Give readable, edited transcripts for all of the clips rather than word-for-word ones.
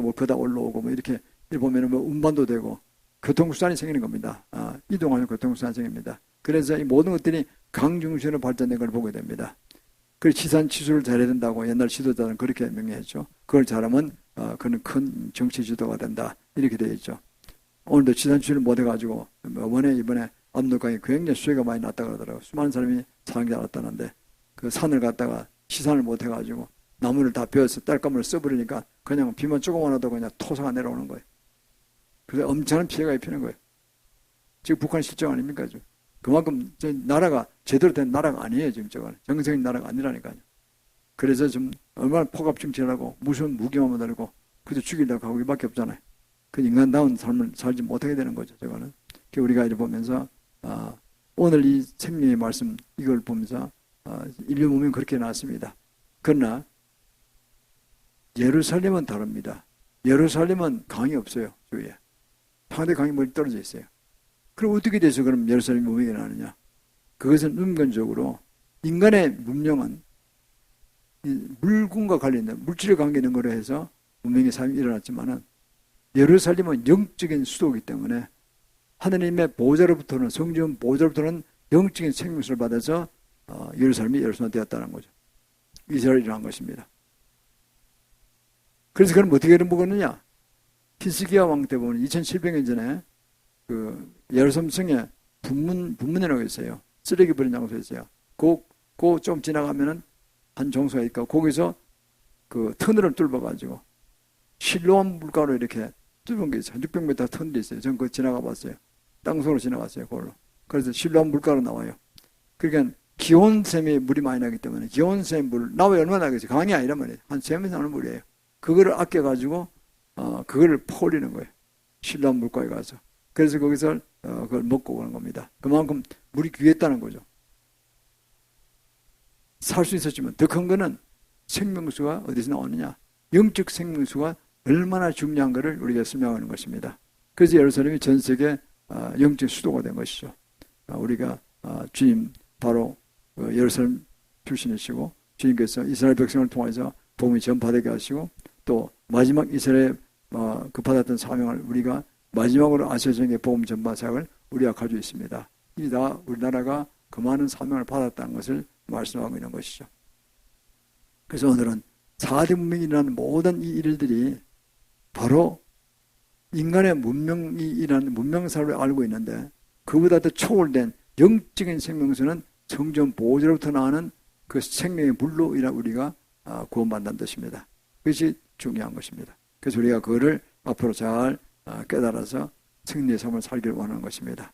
뭐 거다 올라오고 뭐 이렇게 보면은 뭐 운반도 되고 교통수단이 생기는 겁니다. 이동하는 교통수단이 생깁니다. 그래서 이 모든 것들이 강중심으로 발전된 걸 보게 됩니다. 그 치산치수를 잘해야 된다고 옛날 지도자는 그렇게 명령했죠. 그걸 잘하면 그는 큰 정치 지도가 된다. 이렇게 되어 있죠. 오늘도 치산치수를 못해가지고 이번에 압록강에 굉장히 수해가 많이 났다 그러더라고요. 수많은 사람이 사망자 났다는데 그 산을 갔다가 치산을 못해가지고 나무를 다 베어서 딸감을 써버리니까 그냥 비만 조금만 와도 그냥 토사가 내려오는 거예요. 그래서 엄청난 피해가 입히는 거예요. 지금 북한 실정 아닙니까? 지금. 그만큼 나라가 제대로 된 나라가 아니에요. 지금 저거는 정상적인 나라가 아니라니까요. 그래서 좀 얼마나 폭압정치라고 무슨 무기만 만들고 그저 죽이려고 하고 이밖에 없잖아요. 그 인간다운 삶을 살지 못하게 되는 거죠. 저거는. 우리가 이를 보면서 오늘 이 생명의 말씀 이걸 보면서 인류 몸이 그렇게 나왔습니다. 그러나 예루살렘은 다릅니다. 예루살렘은 강이 없어요. 주위에. 상대 강이 멀리 떨어져 있어요. 그럼 어떻게 돼서 그럼 예루살렘 문명이 일어나느냐? 그것은 근본적으로 인간의 문명은 물군과 관련된 물질에 관계있는 거로 해서 문명의 삶이 일어났지만은 예루살렘은 영적인 수도이기 때문에 하느님의 보호자로부터는 성전 보호자로부터는 영적인 생명수를 받아서 예루살렘이 되었다는 거죠. 이스라엘이 일어난 것입니다. 그래서 그럼 어떻게 먹었느냐? 히스기야 왕 때 보면 2700년 전에 그 예루살렘 성에 분문이라고 있어요. 쓰레기 버리는 장소가 있어요. 그 좀 지나가면은 한 정소가 있고 거기서 그 터널을 뚫어가지고 실로암 물가로 이렇게 뚫은 게 있어요. 한 600m 터널이 있어요. 전 그거 지나가 봤어요. 땅속으로 지나갔어요. 그걸로. 그래서 실로암 물가로 나와요. 그러니까 기온샘에 물이 많이 나기 때문에 기온샘 물 나와야 얼마나 나겠어요. 강이 아니란 말이에요. 한 3m 나오는 물이에요. 그거를 아껴가지고 그거를 퍼올리는 거예요. 실로암 물가에 가서. 그래서 거기서 그걸 먹고 오는 겁니다. 그만큼 물이 귀했다는 거죠. 살 수 있었지만 더 큰 거는 생명수가 어디서 나오느냐. 영적 생명수가 얼마나 중요한 것을 우리가 설명하는 것입니다. 그래서 예루살렘이 전 세계 영적 수도가 된 것이죠. 우리가 주님 바로 예루살렘 출신이시고 주님께서 이스라엘 백성을 통해서 복음이 전파되게 하시고 또 마지막 이스라엘 그 받았던 사명을 우리가 마지막으로 아시아적인 복음 전파 사역을 우리가 가지고 있습니다. 이 다 우리나라가 그 많은 사명을 받았다는 것을 말씀하고 있는 것이죠. 그래서 오늘은 4대 문명이라는 모든 이 일들이 바로 인간의 문명이라는 문명사를 알고 있는데 그보다 더 초월된 영적인 생명수는 성전 보호자로부터 나오는 그 생명의 물로 우리가 구원받는 뜻입니다. 그것이 중요한 것입니다. 그래서 우리가 그거를 앞으로 잘 깨달아서 승리의 삶을 살기를 원하는 것입니다.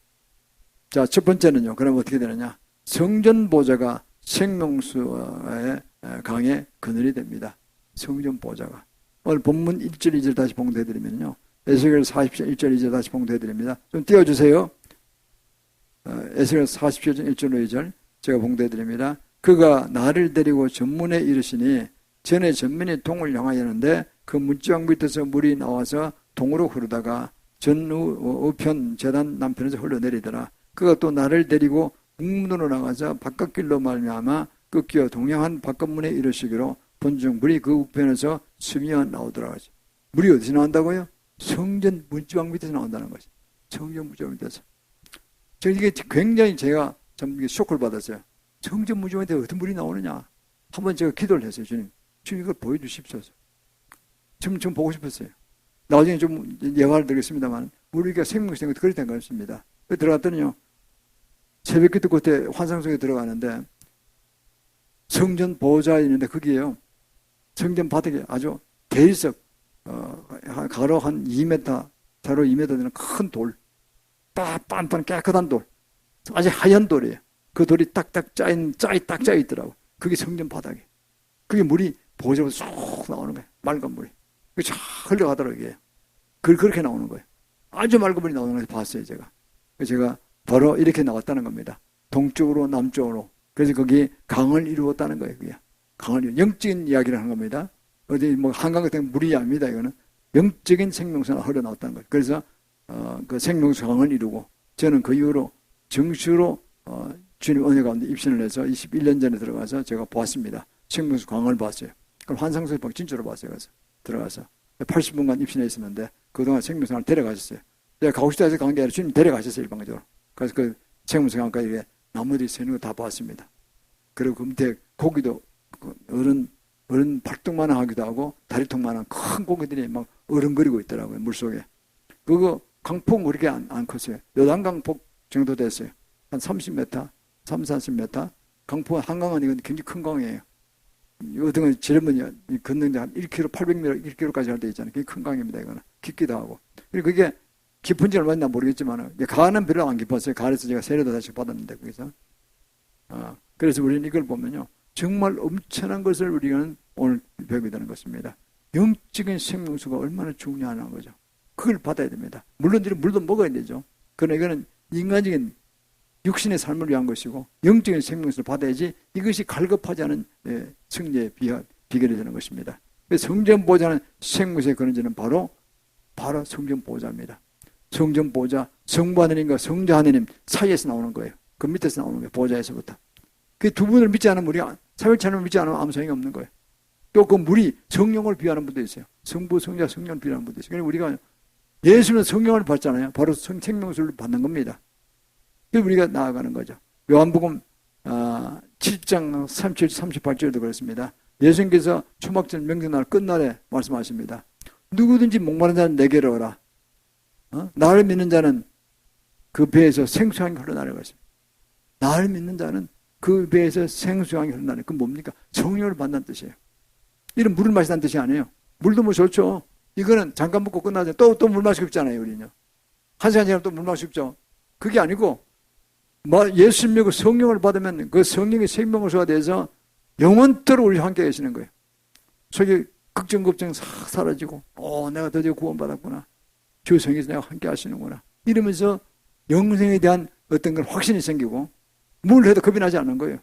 자, 첫 번째는요. 그럼 어떻게 되느냐? 성전 보좌가 생명수의 강의 그늘이 됩니다. 성전 보좌가. 오늘 본문 1절 2절 다시 봉독해드리면요. 에스겔 40절 1절 2절 다시 봉독해드립니다. 좀 띄워주세요. 에스겔 40절 1절 2절 제가 봉독해드립니다. 그가 나를 데리고 전문에 이르시니 전에 전면이 동을 향하였는데 그 문지방 밑에서 물이 나와서 동으로 흐르다가 전우편 제단 남편에서 흘러내리더라. 그가 또 나를 데리고 북문으로 나가서 바깥길로 말미암아 꺾여 동양한 바깥문에 이르시기로 본중 물이 그 우편에서 스미어 나오더라. 물이 어디서 나온다고요? 성전 문지방 밑에서 나온다는 것이. 성전 문지방 밑에서. 이게 굉장히 제가 참 쇼크를 받았어요. 성전 문지방 밑에 어떤 물이 나오느냐. 한번 제가 기도를 했어요. 주님 이걸 보여주십시오. 좀 보고 싶었어요. 나중에 좀 예화를 드리겠습니다만 우리가 생명성 그렇게 된 것입니다. 들어갔더니요. 새벽기도 그때 환상 속에 들어가는데 성전 보호자에 있는데 거기에요. 성전 바닥에 아주 대리석 가로 한 2m 자로 2m 되는 큰 돌 빤빤 깨끗한 돌 아주 하얀 돌이에요. 그 돌이 딱딱 딱 짜여 있더라고. 그게 성전 바닥에. 그게 물이 보호자로서 쏙 나오는 거예요. 맑은 물이. 그게 쫙 흘러가더라고요. 이게. 그렇게 나오는 거예요. 아주 맑은 물이 나오는 걸 봤어요. 제가 바로 이렇게 나왔다는 겁니다. 동쪽으로 남쪽으로. 그래서 거기 강을 이루었다는 거예요. 그게. 강을 영적인 이야기를 하는 겁니다. 어디 뭐 한강 같은 물이 아닙니다. 이거는 영적인 생명수가 흘러나왔다는 거예요. 그래서 그 생명수 강을 이루고 저는 그 이후로 정식으로 주님 은혜 가운데 입신을 해서 21년 전에 들어가서 제가 보았습니다. 생명수 강을 봤어요. 그럼 환상수에 진짜로 봤어요. 그래서 들어가서 80분간 입신해 있었는데 그동안 생명수관을 데려가셨어요. 제가 가고 싶다 해서 간 게 아니라 주님 데려가셨어요, 일방적으로. 그래서 그 생명수관까지 나무들이 서 있는 거 다 봤습니다. 그리고 그 밑에 고기도 어른 발등만한 하기도 하고 다리통만한 큰 고기들이 막 어른거리고 있더라고요, 물속에. 그거 강폭 그렇게 안 컸어요. 요단강폭 정도 됐어요. 한 30m, 30-40m. 강폭 한강은 이건 굉장히 큰 강이에요. 어떤 지르면 걷는데 한 1km, 800m, 1km까지 할 때 있잖아요. 그게 큰 강입니다, 이거는. 깊기도 하고. 그리고 그게 깊은지 얼마나 모르겠지만, 가는 별로 안 깊었어요. 가에서 제가 세례도 다시 받았는데, 거기서. 그래서 우리는 이걸 보면요. 정말 엄청난 것을 우리는 오늘 배우게 되는 것입니다. 영적인 생명수가 얼마나 중요한 거죠. 그걸 받아야 됩니다. 물론 물도 먹어야 되죠. 그러나 이거는 인간적인 육신의 삶을 위한 것이고 영적인 생명수를 받아야지 이것이 갈급하지 않은 승리의 비결이 되는 것입니다. 성전보좌는 생명수의 근원지는 바로 성전보좌입니다. 성전보좌, 성부 하느님과 성자 하느님 사이에서 나오는 거예요. 그 밑에서 나오는 거예요. 보좌에서부터. 그 두 분을 믿지 않으면 우리가 사회찬을 믿지 않으면 아무 소용이 없는 거예요. 또 그 물이 성령을 비하는 분도 있어요. 성부, 성자, 성령을 비하는 분도 있어요. 그래서 우리가 예수는 성령을 받잖아요. 바로 생명수를 받는 겁니다. 그래서 우리가 나아가는 거죠. 요한복음 7장 37, 38절도 그렇습니다. 예수님께서 초막절 명절날 끝날에 말씀하십니다. 누구든지 목마른 자는 내게로 오라. 나를 믿는 자는 그 배에서 생수강이 흘러나려고 했습니다. 나를 믿는 자는 그 배에서 생수강이 흘러나려. 그건 뭡니까? 성령을 받는 뜻이에요. 이런 물을 마시다는 뜻이 아니에요. 물도 뭐 좋죠. 이거는 잠깐 먹고 끝나죠. 또 물 마시고 싶잖아요, 우리는요. 한 시간 지나면 또 물 마시고 싶죠. 그게 아니고 예수 믿고 성령을 받으면 그 성령의 생명수가 돼서 영원토록 우리 함께 계시는 거예요. 속에 걱정 싹 사라지고 내가 드디어 구원받았구나. 주 성에서 내가 함께 하시는구나. 이러면서 영생에 대한 어떤 걸 확신이 생기고 뭘 해도 겁이 나지 않는 거예요.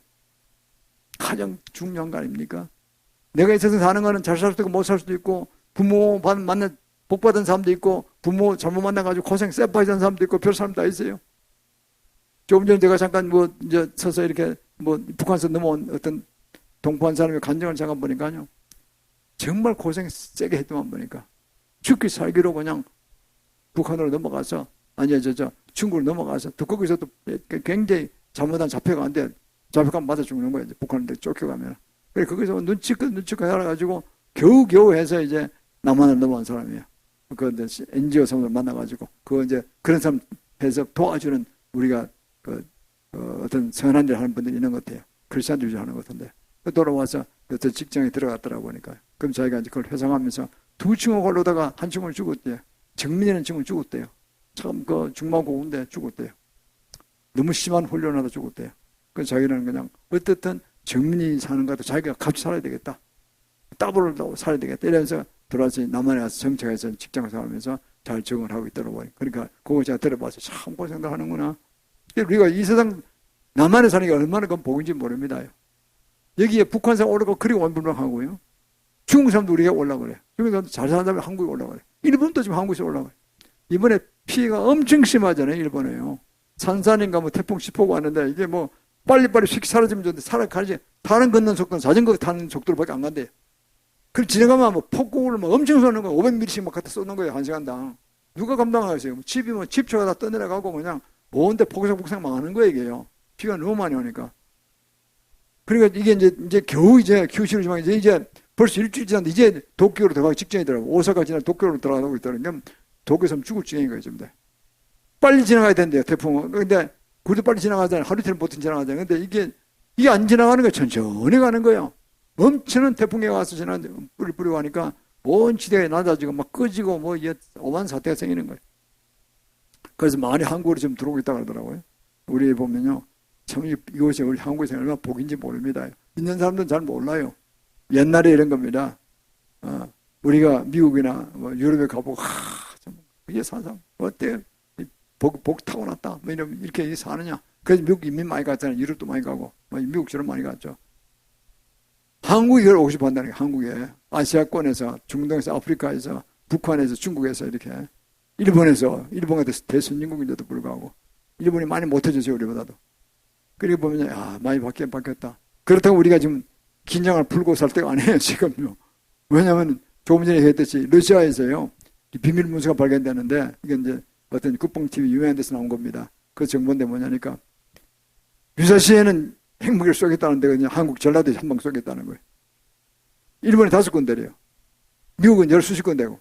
가장 중요한 거 아닙니까? 내가 이 세상 사는 거는 잘 살 수도 있고 못 살 수도 있고 부모 만나 복 받은 사람도 있고 부모 잘못 만나가지고 고생 쎄빠지는 사람도 있고 별 사람 다 있어요. 조금 전에 제가 잠깐 이제 서서 이렇게 북한에서 넘어온 어떤 동포한 사람의 간증을 잠깐 보니까요. 정말 고생 세게 했더만 보니까 죽기 살기로 그냥 북한으로 넘어가서 중국으로 넘어가서 또 거기서 또 굉장히 잘못한 잡혀가는데 잡혀가면 맞아 죽는 거예요. 북한한테 쫓겨가면. 그래 거기서 눈치껏 해가지고 겨우 해서 이제 남한을 넘어온 사람이에요. 그 NGO 사람들 만나가지고 이제 그런 사람 해서 도와주는 우리가 어떤 선한 일 하는 분들이 있는 것 같아요. 크리스찬들이 하는 것 같은데 돌아와서 그 직장에 들어갔더라 보니까 그럼 자기가 이제 그걸 회상하면서 2층을 걸러다가 한 층을 죽었대요. 정민이는 층을 죽었대요. 참 중마고인데 죽었대요. 너무 심한 훈련하다 죽었대요. 그래서 자기는 그냥 어떻든 정민이 사는 것도 자기가 같이 살아야 되겠다. 따블을 살아야 되겠다. 이러면서 돌아와서 남한에 가서 정착해서 직장 생활하면서 잘 적응을 하고 있더라고요. 그러니까 그거 제가 들어봐서 참 고생도 하는구나. 우리가 이 세상 남한에 사는 게 얼마나 그건 복인지 모릅니다. 여기에 북한 사람 오르고 그리 원불망하고요. 중국 사람도 우리가 올라고 그래요. 중국 사람도 잘 사는 사람이 한국에 올라고 그래요. 일본도 지금 한국에서 올라고 그래요. 이번에 피해가 엄청 심하잖아요. 일본에요. 산산인가 태풍 10호가 왔는데 이게 빨리빨리 휙 사라지면 좋은데 살아가지. 다른 걷는 속도는 자전거 타는 속도로밖에 안 간대요. 그럼 지나가면 폭우를 엄청 쏘는 거예요. 500mm씩 갖다 쏘는 거예요. 한 시간당. 누가 감당하겠어요? 집초가 다 떠내려가고 그냥 뭔데 폭삭폭삭 망하는 거예요, 이게요. 비가 너무 많이 오니까. 그러니까 이게 이제 겨우 규슈로 이제 벌써 일주일 지났는데 이제 도쿄로 들어가기 직전이더라고요. 오사카 지나 도쿄로 들어가고 있더라고요. 도쿄에서 죽을 지경인 거예요, 지금. 빨리 지나가야 된대요, 태풍은. 근데 그래도 빨리 지나가잖아요. 하루 이틀 보통 지나가잖아요. 근데 이게 안 지나가는 거예요. 천천히 가는 거예요. 엄청난 태풍이 와서 지나는데 뿌리뿌리 가니까 온 지대가 낮아지고 막 꺼지고 오만 사태가 생기는 거예요. 그래서 많이 한국으로 지금 들어오고 있다고 하더라고요. 우리 보면요. 참 이것이 우리 한국에서 얼마나 복인지 모릅니다. 있는 사람들은 잘 몰라요. 옛날에 이런 겁니다. 우리가 미국이나 유럽에 가보고 참 이게 사상 어때요? 복 타고났다. 이렇게 사느냐. 그래서 미국 이민 많이 갔잖아요. 유럽도 많이 가고 미국처럼 많이 갔죠. 한국에 이걸 오고 싶어 한다는 게 한국에 아시아권에서 중동에서 아프리카에서 북한에서 중국에서 이렇게 일본에서 대선진국인데도 불구하고 일본이 많이 못해졌어요. 우리보다도. 그리고 보면 많이 바뀌었다. 그렇다고 우리가 지금 긴장을 풀고 살 때가 아니에요. 지금요. 왜냐하면 조금 전에 얘기했듯이 러시아에서요, 비밀 문서가 발견되는데, 이게 이제 어떤 국방TV 유명한 데서 나온 겁니다. 그 정보인데 뭐냐니까, 유사시에는 핵무기를 쏘겠다는데 그냥 한국 전라도에 한 방 쏘겠다는 거예요. 일본이 5군데래요. 미국은 10수십 군데고.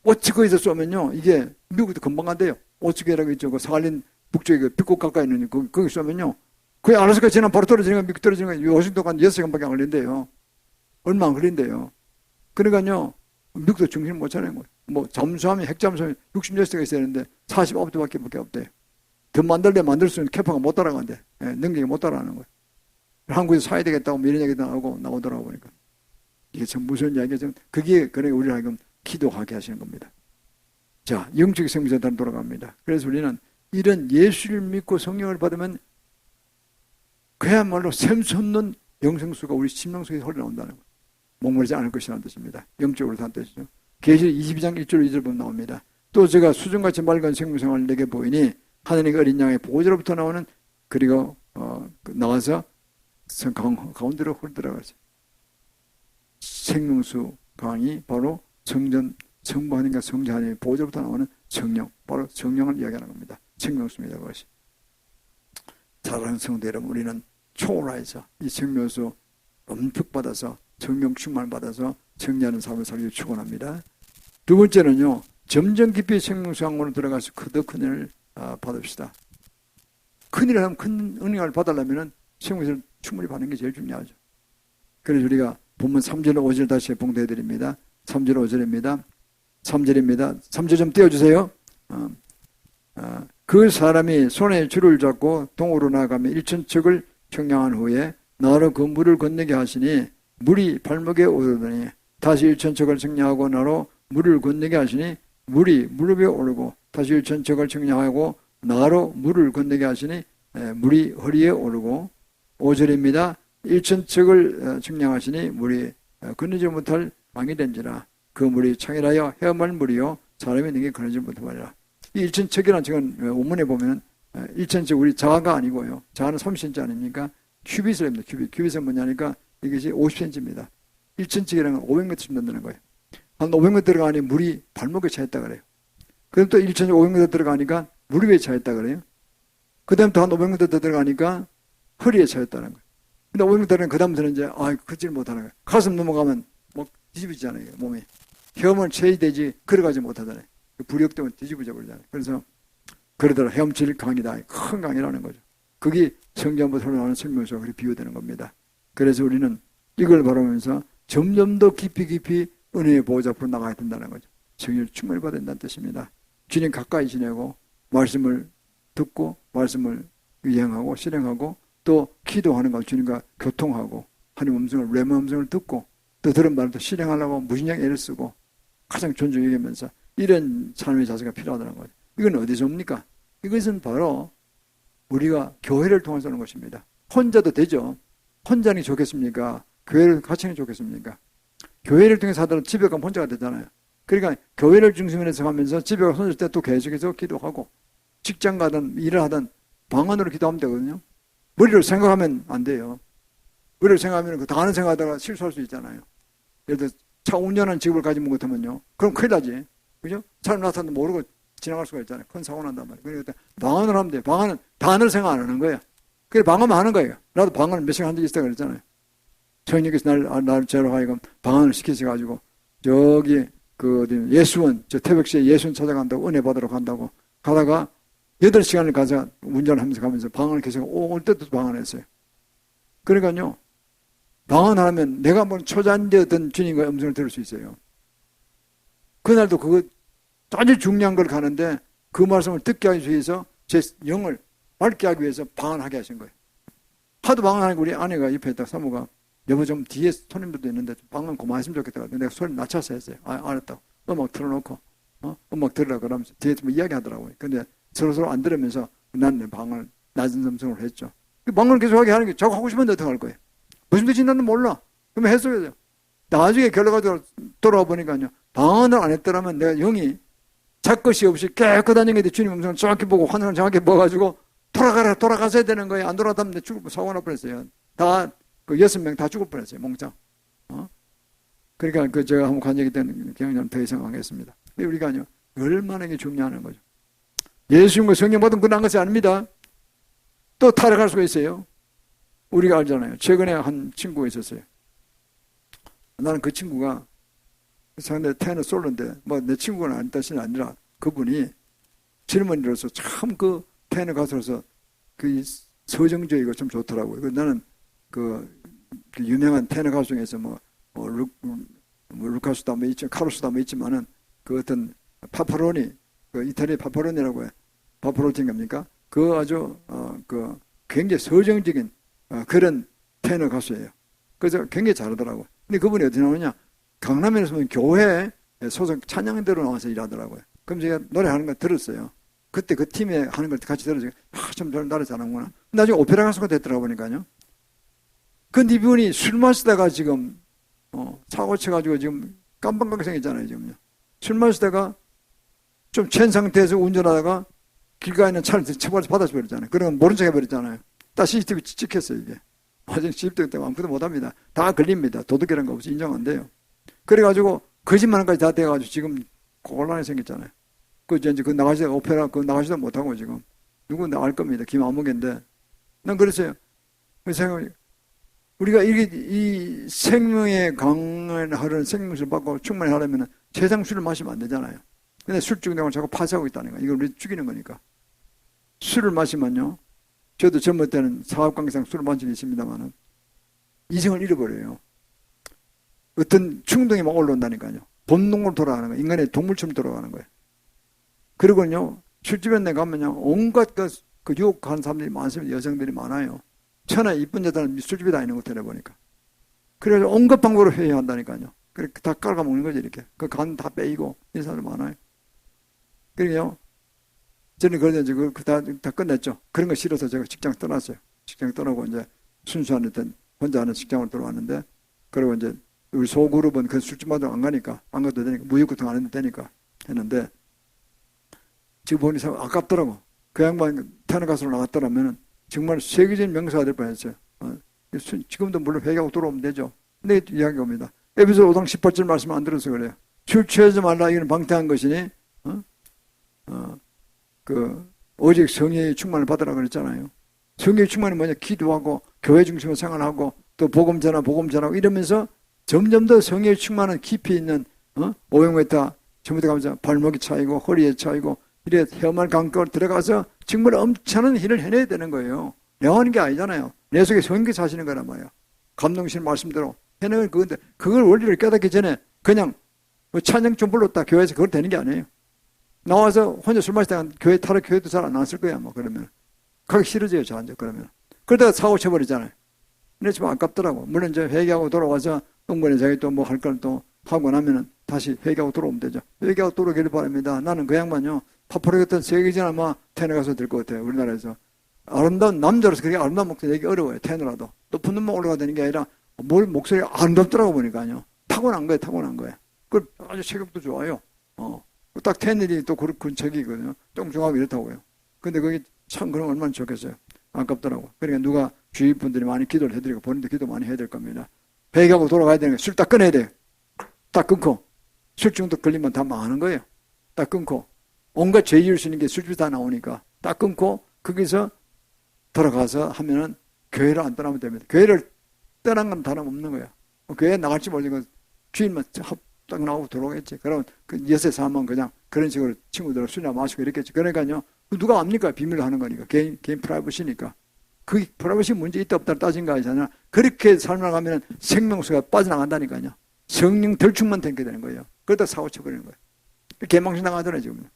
오츠크에서 쏘면요, 이게 미국도 금방 간대요. 오츠크라고 있죠. 그 사할린 북쪽에 그 빛꽃 가까이 있는 거기 쏘면요, 그게 알아서까 지나면 바로 떨어지는 거, 미국 떨어지는 거, 워싱턴 간 6시간밖에 안 걸린대요. 얼마 안 걸린대요. 그러니까요, 미국도 정신을 못 차리는 거예요. 뭐 잠수함이, 핵잠수함이 66대가 있어야 되는데 49대밖에 없대요. 더 만들 수 있는 캐파가 못 따라간대. 예, 능력이 못 따라가는 거예요. 한국에서 사야 되겠다고 이런 얘기도 나오고 나오더라고 보니까. 이게 참 무서운 이야기죠. 그게 그러니까 우리를 하여금 기도하게 하시는 겁니다. 자, 영적 생명사단 돌아갑니다. 그래서 우리는 이런 예수를 믿고 성령을 받으면 그야말로 샘솟는 영생수가 우리 심령 속에 흘러나온다는 거예요. 목마르지 않을 것이라는 뜻입니다. 영적으로 산 뜻이죠. 계시록 22장 1절 2절 보면 나옵니다. 또 제가 수정같이 맑은 생명상을 내게 보이니 하느님의 어린 양의 보호자로부터 나오는, 그리고 나와서 가운데로 홀들어가죠. 생명수 강이 바로 성전 성부 하나님과 성자 하나님의 보호자로부터 나오는 성령, 바로 성령을 이야기하는 겁니다. 생명수입니다. 그것이. 사랑하는 성도 여러분, 우리는 초월해서 이 생명수 엄청 받아서 성령 충만을 받아서 정리하는 삶을 살기 축원합니다. 두 번째는요, 점점 깊이 생명수 항문으로 들어가서 더 큰 은혜를 받읍시다. 큰 일을 하면 큰 은혜를 받으려면 생명수를 충분히 받는 게 제일 중요하죠. 그래서 우리가 본문 3절 5절 다시 봉독해드립니다. 3절 5절입니다. 3절입니다. 3절 좀 띄워주세요. 그 사람이 손에 줄을 잡고 동으로 나아가며 일천척을 평양한 후에 나로 그 물을 건너게 하시니 물이 발목에 오르더니 다시 일천척을 청량하고 나로 물을 건너게 하시니 물이 무릎에 오르고 다시 일천척을 청량하고 나로 물을 건너게 하시니 물이 허리에 오르고 5절입니다. 일천척을 청량하시니 물이 건너지 못할 강이 된지라 그 물이 창이라여 헤엄할 물이요 사람이 능히 건너지 못하리라. 이 일천척이라는 지금 원문에 보면 일천척 우리 자가 아니고요. 자는 30cm 아닙니까? 큐빗을 합니다. 큐빗은 뭐냐니까 이것이 50cm입니다. 일천척이라는 건 500m쯤 된다는 거예요. 한 500m 들어가니 물이 발목에 차있다 그래요. 그다음 또 일천척 500m 들어가니까 무릎에 차있다 그래요. 그다음 또 한 500m 더 들어가니까 허리에 차있다는 거예요. 근데 500m 들어가면 그다음부터는 이제 걷지를 못하는 거예요. 가슴 넘어가면 뭐 뒤집어지잖아요. 몸이. 헤엄을 쳐야 되지 걸어가지 못하잖아요. 부력 때문에 뒤집어져 버리잖아요. 그래서 그러더라 헤엄칠 강이다. 큰 강이라는 거죠. 그게 성경부터 흘러나오는 생명수가 그렇게 비유되는 겁니다. 그래서 우리는 이걸 바라보면서 점점 더 깊이 은혜의 보호자 앞으로 나가야 된다는 거죠. 성령을 충만히 받아야 된다는 뜻입니다. 주님 가까이 지내고 말씀을 듣고 말씀을 이행하고 실행하고 또 기도하는 것, 주님과 교통하고 하나님 음성을 레마 음성을 듣고 또 들은 말을 또 실행하려고 무진장 애를 쓰고 가장 존중히 여기면서 이런 삶의 자세가 필요하다는 거죠. 이건 어디서 옵니까? 이것은 바로 우리가 교회를 통해서 하는 것입니다. 혼자도 되죠. 혼자는 좋겠습니까? 교회를 같이 하는 게 좋겠습니까? 교회를 통해서 하더라도 집에 가면 혼자가 되잖아요. 그러니까 교회를 중심으로 해서 가면서 집에 가서 혼자 때 또 계속해서 기도하고 직장 가든 일을 하든 방 안으로 기도하면 되거든요. 머리로 생각하면 안 돼요. 머리로 생각하면 그 당하는 생각하다가 실수할 수 있잖아요. 예를 들어 차 운전하는 직업을 가지고 못하면요. 그럼 큰일 나지. 그죠? 사람 나타나도 모르고 지나갈 수가 있잖아요. 큰 사고 난단 말이에요. 그러니까 방언을 하면 돼요. 방언은 단어를 생각 안 하는 거예요. 그래 방언만 하는 거예요. 나도 방언을 몇 시간 한 적이 있다 그랬잖아요. 성령께서 날 죄로 하여금 방언을 시키셔가지고 저기 예수원 저 태백시에 예수원 찾아간다고 은혜 받으러 간다고 가다가 8시간을 가서 운전하면서 가면서 방언을 계속 올 때도 방언했어요. 그러니까요. 방언하면 내가 한번 초잔되었던 주님의 음성을 들을 수 있어요. 그날도 그거 아주 중요한 걸 가는데 그 말씀을 듣게 하기 위해서 제 영을 밝게 하기 위해서 방언하게 하신 거예요. 하도 방언하니까 우리 아내가 옆에 있다 사모가 여보 좀 뒤에 손님들도 있는데 방언 그만했으면 좋겠다. 내가 소리 낮춰서 했어요. 알았다고. 음악 틀어놓고 음악 들으라 그러면서 뒤에서 뭐 이야기하더라고요. 근데 서로 안 들으면서 난 내 방언을 낮은 음성으로 했죠. 그 방언을 계속하게 하는 게 자꾸 하고 싶은데 어떻게 할 거예요? 무슨 뜻인지 나는 몰라. 그러면 했어야죠. 나중에 결과가 돌아와 보니까요. 방언을 안 했더라면 내가 영이 잡것이 없이 깨끗한 영인데 주님 음성을 정확히 보고 환상을 정확히 봐가지고 돌아가서야 되는 거예요. 안 돌아가면 내 죽을 사고 날 뻔했어요. 다 그 6명 다 죽을 뻔했어요. 몽땅. 그러니까 제가 한번 간 적이 있던 경험을 더 이상하겠습니다. 우리가요, 얼마나 이게 중요한 거죠. 예수님과 성령 받은 끝난 것이 아닙니다. 또 타락할 수가 있어요. 우리가 알잖아요. 최근에 한 친구가 있었어요. 나는 그 친구가 상대 테너 솔로인데 뭐 내 친구는 아닌 뜻이 아니라 그분이 젊은이로서 참 그 테너 가수로서 그 서정적이고 좀 좋더라고요. 나는 그 유명한 테너 가수 중에서 루카스도 뭐 있죠, 카로스도 뭐 있지만은 그 어떤 파파로니, 그 이탈리아 파파로니라고 해. 파파로티인갑니까? 그 아주 그 굉장히 서정적인 그런 테너 가수예요. 그래서 굉장히 잘하더라고요. 근데 그분이 어디 나오냐? 강남에서 보면 교회 소속 찬양대로 나와서 일하더라고요. 그럼 제가 노래하는 거 들었어요. 그때 그 팀에 하는 걸 같이 들어서 좀 노래 잘하는구나. 나중에 오페라 가수가 됐더라고 보니까요. 근데 이분이 술 마시다가 지금 사고 쳐가지고 지금 깜빡깜빡 생겼잖아요. 지금요. 술 마시다가 좀 취한 상태에서 운전하다가 길가에 있는 차를 처벌해서 받아버렸잖아요. 그러면 모른 척 해버렸잖아요. 다 CCTV 찍혔어요, 이게. 완전 CCTV 때문에 아무것도 못합니다. 다 걸립니다. 도둑이라는 거 없이 인정 안 돼요. 그래가지고 거짓말까지 다 돼가지고 지금 곤란이 생겼잖아요. 이제 그 나가시다 오페라 그 나가시다 못하고 지금 누구 나갈 겁니다. 김아무개인데 난 그랬어요. 그래서 우리가 이 생명의 강을 하려는 생명수를 받고 충만히 하려면 세상 술을 마시면 안 되잖아요. 근데 술 중독을 자꾸 파쇄하고 있다는 거예요. 이걸 우리 죽이는 거니까. 술을 마시면요. 저도 젊을 때는 사업관계상 술을 마신 적이 있습니다만은 이성을 잃어버려요. 어떤 충동이 막 올라온다니까요. 본능으로 돌아가는 거예요. 인간의 동물처럼 돌아가는 거예요. 그리고요, 술집에 내 가면요, 온갖 그 유혹하는 사람들이 많습니다. 여성들이 많아요. 천하 이쁜 여자는 술집에 다니는 거 들어보니까. 그래서 온갖 방법으로 회의한다니까요. 그래, 다 깔아먹는 거죠, 이렇게. 그 간 다 빼이고, 이런 사람들 많아요. 그러게요. 저는 그래서 이제 다 끝냈죠. 그런 거 싫어서 제가 직장 떠났어요. 직장 떠나고 이제 순수한 어떤 혼자 하는 직장으로 들어왔는데, 그리고 이제 우리 소그룹은 그 술집마다 안 가니까, 안 가도 되니까, 무역 같은 거 안 해도 되니까 했는데, 지금 보니 참 아깝더라고. 그 양반 테너 가수로 나갔더라면 정말 세계적인 명사가 될 뻔했어요. 지금도 물론 회개하고 돌아오면 되죠. 근데 이야기가 옵니다. 에베소 5장 18절 말씀 안 들어서 그래요. 술 취하지 말라, 이건 방탕한 것이니, 오직 성령의 충만을 받으라 그랬잖아요. 성령의 충만이 뭐냐? 기도하고, 교회 중심으로 생활하고, 또 복음 전하고 이러면서 점점 더 성령의 충만은 깊이 있는, 오용했다. 전부 다 가면서 발목이 차이고, 허리에 차이고, 이래 혐한 강가로 들어가서 정말 엄청난 일을 해내야 되는 거예요. 내가 하는 게 아니잖아요. 내 속에 성령이 사시는 거란 말이에요. 감동신 말씀대로 해내는 그건데, 그걸 원리를 깨닫기 전에 그냥 찬양 좀 불렀다 교회에서 그걸 되는 게 아니에요. 나와서 혼자 술 마시다가 교회도 잘 안 나왔을 거야, 뭐, 그러면. 가기 싫어져요, 저한테, 그러면. 그러다가 사고 쳐버리잖아요. 근데 좀 아깝더라고. 물론 이제 회개하고 돌아와서 똥번에 자기 또 뭐 할 걸 또 하고 나면은 다시 회개하고 돌아오면 되죠. 회개하고 돌아오기를 바랍니다. 나는 그 양반요, 파포로 같은 세계적인 아마 테너 가서 될 것 같아요, 우리나라에서. 아름다운 남자로서 그렇게 아름다운 목소리 내기 어려워요, 테너라도. 높은 눈만 올라가 되는 게 아니라, 목소리가 아름답더라고 보니까요. 타고난 거예요. 그 아주 체격도 좋아요. 딱 테너들이 또 그런 책이거든요. 쫑쫑하고 이렇다고요. 근데 그게 참 그런 얼마나 좋겠어요. 아깝더라고. 그러니까 누가 주위 분들이 많이 기도를 해드리고 본인도 기도 많이 해야 될 겁니다. 회개하고 돌아가야 되는 거 술 딱 끊어야 돼요. 딱 끊고. 술 중독 걸리면 다 망하는 거예요. 딱 끊고. 온갖 죄 지을 수 있는 게 술집이 다 나오니까 딱 끊고 거기서 돌아가서 하면은 교회를 안 떠나면 됩니다. 교회를 떠난 건 다름없는 거예요. 교회 나갈지 모르니까 주인만 딱 나오고 들어오겠지. 그러면 그 여세 사만 그냥 그런 식으로 친구들 술이나 마시고 이랬겠지. 그러니까요. 누가 압니까? 비밀로 하는 거니까. 개인 프라이버시니까. 그 프라이버시 문제 있다 없다 따진 거 아니잖아. 그렇게 살아가면 생명수가 빠져나간다니까요. 성령 덜충만 탱게 되는 거예요. 그러다 사고 쳐버리는 거예요. 개망신 당하더라 지금.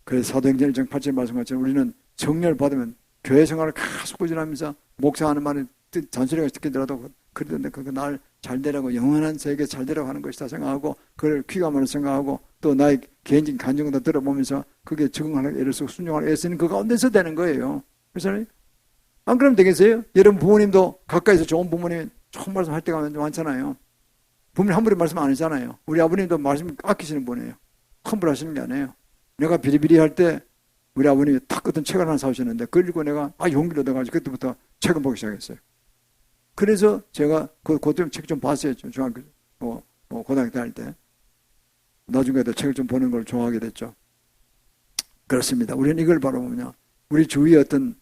그래서 사도행전 1장 8절 말씀하처럼 우리는 정렬을 받으면 교회 생활을 계속 꾸준하면서 목사하는 말은 잔소리가 듣기더라도 그러던데 그거 날 잘 되라고 영원한 세계 잘 되라고 하는 것이다 생각하고 그걸 귀감으로 생각하고 또 나의 개인적인 간증도 들어보면서 그게 적응하는 애를 쓰고 순종하는 애를 쓰는 그 가운데서 되는 거예요. 그래서 안 그러면 되겠어요? 여러분 부모님도 가까이서 좋은 부모님 좋은 말씀 할 때가 많잖아요. 부모님 함부로 말씀 안 하잖아요. 우리 아버님도 말씀 아끼시는 분이에요. 함부로 하시는 게 아니에요. 내가 비리비리 할 때 우리 아버님이 탁 어떤 책을 하나 사오셨는데 그걸 읽고 내가 용기를 얻어가지고 그때부터 책을 보기 시작했어요. 그래서 제가 그때 책 좀 봤어요. 중학교, 고등학교 다닐 때. 나중에도 책을 좀 보는 걸 좋아하게 됐죠. 그렇습니다. 우리는 이걸 바라보면요. 우리 주위에 어떤,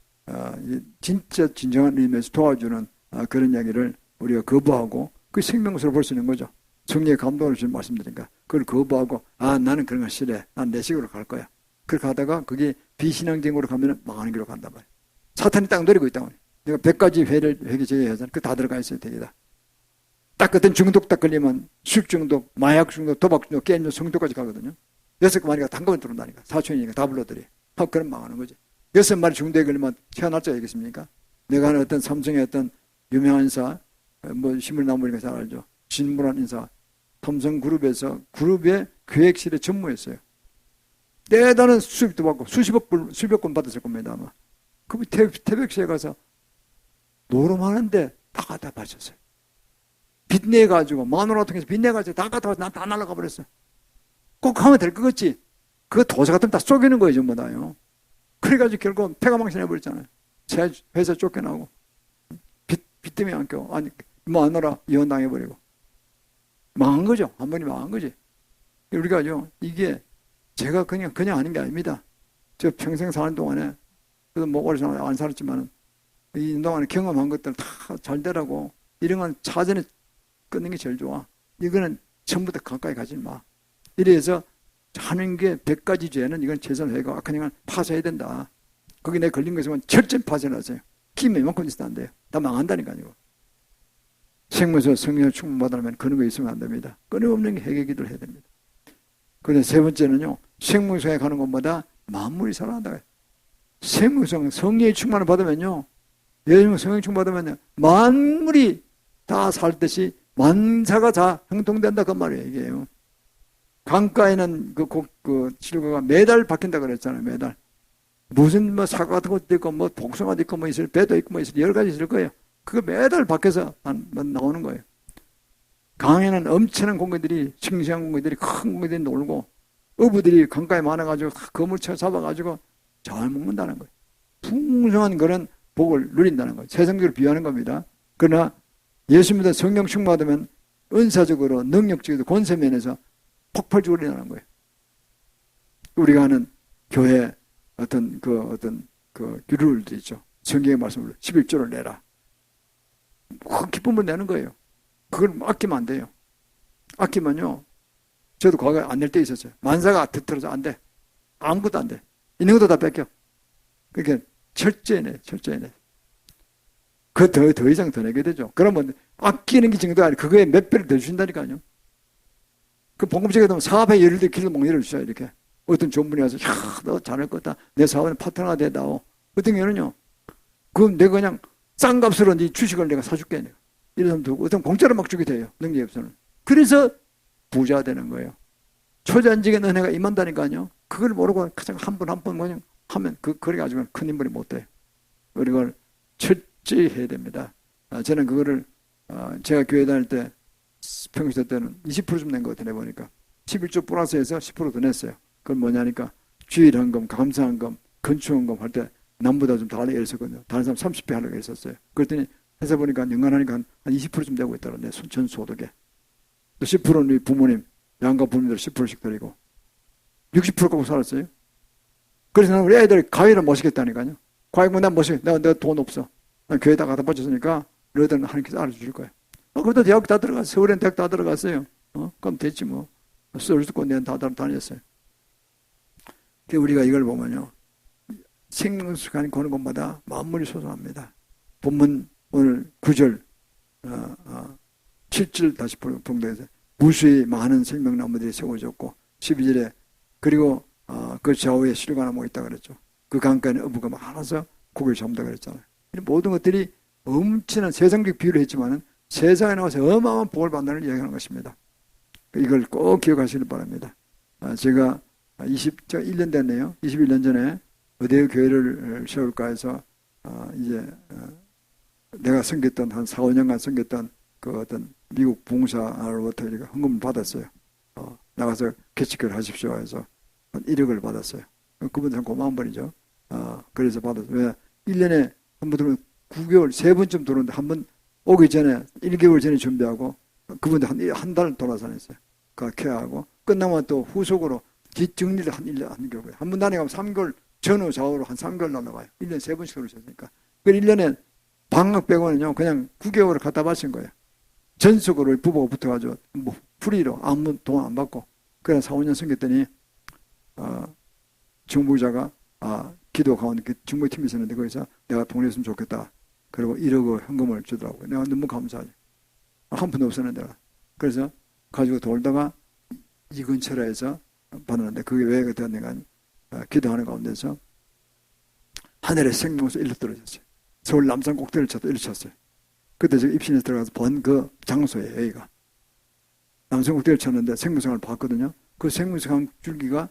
진짜 진정한 의미에서 도와주는 그런 이야기를 우리가 거부하고 그 생명수로 볼 수 있는 거죠. 성령의 감동을 주신 말씀드리니까 그걸 거부하고 나는 그런 거 싫어해. 난 내 식으로 갈 거야. 그렇게 하다가 그게 비신앙적으로 가면 망하는 길로 간단 말이에요. 사탄이 딱 노리고 있다고. 내가 100가지 회개 제외하잖아. 그 다 들어가 있어요. 되게다. 딱 어떤 중독 딱 걸리면 술 중독, 마약 중독, 도박 중독, 게임 중독, 성도까지 가거든요. 6마리가 한꺼번에 들어온다니까. 사촌이니까 다 불러들이. 그럼 망하는 거지. 6마리 중독에 걸리면 태어날 줄 알겠습니까? 내가 하는 어떤 삼성의 어떤 유명한 인사, 신물나무니까 잘 알죠. 진물한 인사. 삼성그룹에서 그룹의 계획실에 전무했어요. 대단한 수입도 받고 수십억 건 받았을 겁니다, 아마. 그분 태백시에 가서 노름하는데 다 갖다 바쳤어요. 빚내가지고, 마누라 통해서 빚내가지고 다 갖다 바쳐, 난 다 날아가 버렸어요. 꼭 하면 될 것 같지? 그 도사 같으면 다 쏘기는 거예요, 전부 다요. 그래가지고 결국 폐가망신해버렸잖아요. 제 회사 쫓겨나고. 빚 때문에 안 껴. 아니, 마누라 이혼당해버리고. 망한 거죠. 한 번이 망한 거지. 우리가요, 이게 제가 그냥 하는 게 아닙니다. 저 평생 사는 동안에, 그래도 오래 안 살았지만, 이 동안에 경험한 것들 다 잘 되라고, 이런 건 사전에 끊는 게 제일 좋아. 이거는 처음부터 가까이 가지 마. 이래서 하는 게 100가지 죄는 이건 최선회고 악한 행을 파쇄해야 된다. 거기 내 걸린 것이면 철저히 파쇄하세요. 기면 이만큼 있어도 안 돼요. 다 망한다니까요. 생명에서 성령을 충만받으려면 그런 거 있으면 안 됩니다. 끊임없는 회개 기도를 해야 됩니다. 그런데 세 번째는요. 생명성에 가는 것보다 만물이 살아난다. 생명성, 성령의 충만을 받으면요. 예수님 성령 충만받으면 만물이 다 살듯이 만사가 다 형통된다 그 말이에요. 이게요. 강가에는 그 실과가 매달 바뀐다 그랬잖아요. 매달. 무슨 사과 같은 것도 있고 복숭아도 있고 있을 배도 있고 있을 여러 가지 있을 거예요. 그거 매달 바뀌어서 나오는 거예요. 강에는 엄청난 공기들이 싱싱한 공기들이 큰 공기들이 놀고 어부들이 강가에 많아가지고 거물 잡아가지고 잘 먹는다는 거예요. 풍성한 그런 복을 누린다는 거예요. 세상적으로 비유하는 겁니다. 그러나 예수 믿어 성령 충만하면 은사적으로 능력적으로 권세면에서 폭발적으로 일어나는 거예요. 우리가 하는 교회 어떤 룰도 있죠. 성경의 말씀으로 11조를 내라. 큰 기쁨을 내는 거예요. 그걸 아끼면 안 돼요. 아끼면요. 저도 과거에 안 낼 때 있었어요. 만사가 뒤틀어서 안 돼. 아무것도 안 돼. 있는 것도 다 뺏겨. 그러니까 철저히 내. 더 이상 더 내게 되죠. 그러면 아끼는 게 정도가 아니라 그거에 몇 배를 더 주신다니까요. 그 봉급제가 되면 사업에 예를 들어 길도 막 내려주셔요. 이렇게. 어떤 좋은 분이 와서 너 잘할 거다. 내 사업은 파트너가 되다오. 어떤 경우는요. 그럼 내가 그냥 싼 값으로 네 주식을 내가 사줄게. 내가. 이런 사람 두고 어떤 공짜로 막 주게 돼요. 능력이 없어는. 그래서 부자 되는 거예요. 초자연적인 은혜가 임한다니까요. 그걸 모르고 가장 한 번 그냥 하면 그래 가지고는 큰 인물이 못 돼요. 그걸 철저히 해야 됩니다. 저는 그거를 제가 교회 다닐 때 평소 때는 20%좀 낸 것 같아 내보니까 11조 플러스해서 10% 더 냈어요. 그건 뭐냐니까 주일헌금, 감사헌금, 건축헌금 할 때 남보다 좀 달리 애썼거든요. 다른 사람 30배 하려고 애썼어요. 그랬더니 해서 보니까 연간하니까 한 20%좀 되고 있더라고요. 전 소득에. 또 10%는 우리 부모님, 양가 부모님들 10%씩 드리고 60% 갖고 살았어요. 그래서 우리 애들이 가위를 못 시겠다니까요. 과외 난 못 시겠다. 내가 돈 없어. 난 교회에다 갖다 바쳤으니까 너희들은 하나님께서 알아주실 거야. 그것도 대학 다 들어갔어요. 서울엔 대학 다 들어갔어요. 그럼 됐지 뭐. 서울수권 내는 다 다녔어요. 우리가 이걸 보면요. 생명수간이 거는 것마다 만물이 소송합니다. 본문 오늘 9절 7절 다시 봉독해서 무수히 많은 생명나무들이 세워졌고 12절에 그리고 그 좌우에 실과나무가 있다 그랬죠. 그 강가에는 어부가 많아서 고기를 잡는다 그랬잖아요. 모든 것들이 엄청난 세상적 비유를 했지만은 세상에 나와서 어마어마한 복을 받는 걸 이야기하는 것입니다. 이걸 꼭 기억하시길 바랍니다. 제가 1년 됐네요. 21년 전에 어디에 교회를 세울까 해서 이제 내가 섬겼던 한 4, 5년간 섬겼던 그 어떤 미국 봉사로부터 헌금을 받았어요. 나가서 개척을 하십시오 해서 한 1억을 받았어요. 그분들 참 고마운 분이죠. 그래서 받았어요. 왜 1년에 한 번 들어오면 9개월, 3번쯤 들어오는데 한 번 오기 전에 1개월 전에 준비하고 그분도 한 달 돌아다녔어요. 그 케어하고 끝나면 또 후속으로 뒷정리를 한 1년 하는 거고요. 한 번 다녀가면 3개월 전후 좌우로 한 3개월 날아가요. 1년에 3번씩 그러셨으니까. 그 1년에 방학 빼고는요 그냥 9개월을 갖다 바친 거예요. 전속으로 부부가 붙어가지고 뭐 프리로 아무 돈 안 받고 그래 4, 5년 섬겼더니 중부자가 기도 가운데 중부팀이 있었는데 거기서 내가 동료했으면 좋겠다. 그리고 1억 현금을 주더라고요. 내가 너무 감사하지. 한 푼도 없었는데 내가. 그래서 가지고 돌다가 이 근처라 해서 받았는데 그게 왜 되었는가 기도하는 가운데서 하늘에 생명수 일로 떨어졌어요. 서울 남산 꼭대기를 쳐도 일로 쳤어요. 그때 제가 입신에 들어가서 본 그 장소예요. 여기가. 남산 꼭대기를 쳤는데 생명수를 봤거든요. 그 생명수 한 줄기가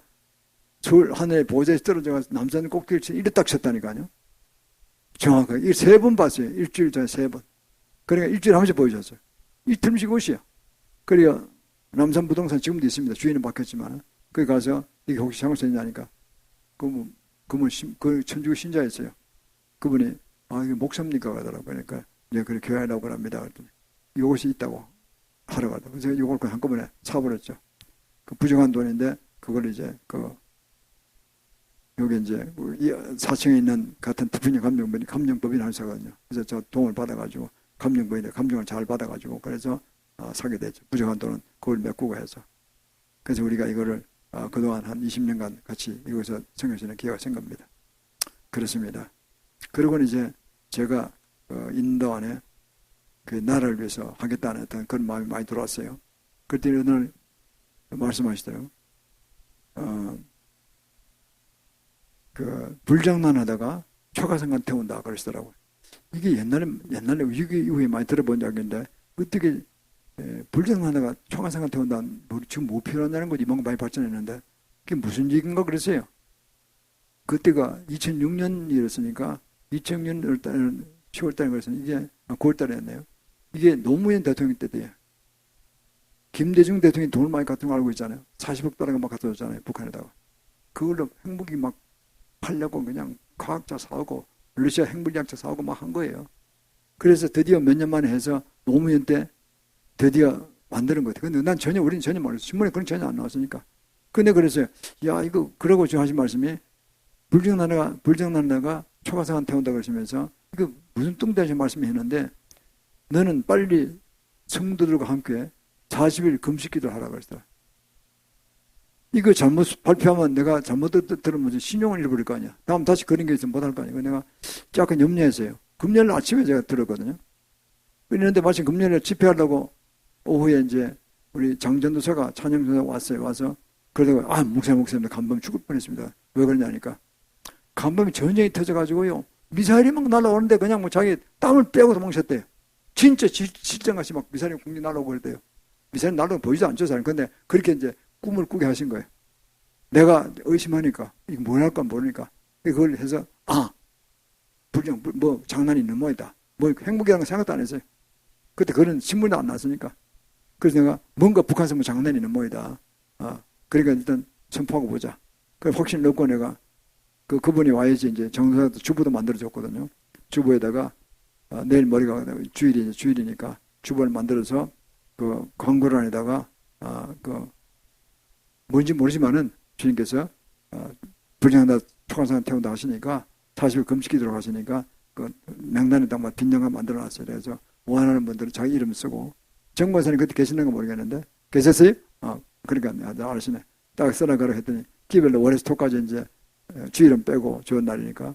서울 하늘에 보좌에서 떨어져서 남산 꼭대기를 쳐 일로 딱 쳤다니까요. 정확하게. 3번 봤어요. 일주일 전에 3번. 그러니까 일주일에 한 번씩 보여줬어요. 이틀씩 옷이요. 그래야 남산 부동산 지금도 있습니다. 주인은 바뀌었지만. 거기 가서 이게 혹시 장소냐니까. 그 천주교 신자였어요. 그분이 이게 목사입니까? 하더라고요. 그러니까 내가 그래 교회라고 합니다. 그랬더니 이것이 있다고 하러 가더라고요. 그래서 이걸 그냥 한꺼번에 사버렸죠. 그 부정한 돈인데 그걸 이제 여기 이제 4층에 있는 같은 부분이 감정법인 회사거든요. 그래서 저 도움을 받아가지고 감정법인에 감정을 잘 받아가지고 그래서 사게 됐죠. 부정한 돈은 그걸 메꾸고 해서. 그래서 우리가 이거를 그동안 한 20년간 같이 이곳에서 생각하시는 기회가 생긴 겁니다. 그렇습니다. 그리고는 이제 제가 인도 안에 그 나라를 위해서 하겠다는 어떤 그런 마음이 많이 들어왔어요. 그때 오늘 말씀하시더라고요. 그 불장난 하다가 초가상관 태운다 그러시더라고요. 이게 옛날에 위기 이후에 많이 들어본 이야기인데 어떻게 불장난하다가 초가상관 태운다 지금 뭐 필요하냐는 거지. 뭔가 많이 발전했는데 그게 무슨 얘기인가 그랬어요. 그때가 2006년이었으니까 2006년 10월달에 그랬으니 이게 9월달이었네요. 이게 노무현 대통령 때예요. 김대중 대통령이 돈을 많이 갖은 거 알고 있잖아요. 40억 달러가 막 갖다 줬잖아요. 북한에다가. 그걸로 핵무기 막 팔려고 그냥 과학자 사오고 러시아 핵물리학자 사오고 막 한 거예요. 그래서 드디어 몇 년 만에 해서 노무현 때 드디어 만드는 것 같아요. 근데 우리는 전혀 모르겠어요. 신문에 그런 전혀 안 나왔으니까. 근데 그래서 이거 그러고 지금 하신 말씀이 불정나라가 초가상관 태운다 그러시면서 이거 무슨 뚱대하신 말씀이 했는데 너는 빨리 성도들과 함께 40일 금식기도를 하라 그랬어요. 이거 잘못 발표하면 내가 잘못 들으면 신용을 잃어버릴 거 아니야. 다음 다시 그런 게 있으면 못할 거 아니야. 내가 약간 염려했어요. 금요일 아침에 제가 들었거든요. 그런데 마침 금요일에 집회하려고 오후에 이제 우리 장전도사가 찬영도사가 왔어요. 와서 그러다가 목사님 간밤 죽을 뻔했습니다. 왜 그러냐니까 간밤에 전쟁이 터져가지고요. 미사일이 막 날아오는데 그냥 뭐 자기 땀을 빼고 도망쳤대요. 진짜 실정같이 막 미사일이 공기 날아오고 그랬대요. 미사일 날아오면 보이지 않죠, 사람. 근데 그렇게 이제 꿈을 꾸게 하신 거예요. 내가 의심하니까 이거 뭘 할까 모르니까 그걸 해서 장난이 있는 모이다. 핵무기라는 거 생각도 안 했어요. 그때 그런 신문도 안 나왔으니까. 그래서 내가 뭔가 북한에서 장난이 있는 모이다. 그러니까 일단 선포하고 보자. 그래서 확신을 넣고 내가 그분이 와야지 이제 정서도 주부도 만들어줬거든요. 주부에다가 내일 머리가 주일이니까 주부를 만들어서 그 광고란에다가 뭔지 모르지만은 주님께서 불장한다 초간상 태운다 하시니까 40일 금식기도록 하시니까 그 명단에다가 빈정가 만들어놨어요. 그래서 원하는 분들은 자기 이름 쓰고 정관사님 그때 계시는 거 모르겠는데 계셨어요? 그러니까 아시네. 딱 써라가라 했더니 기별로 월에서 토까지 이제 주일은 빼고 좋은 날이니까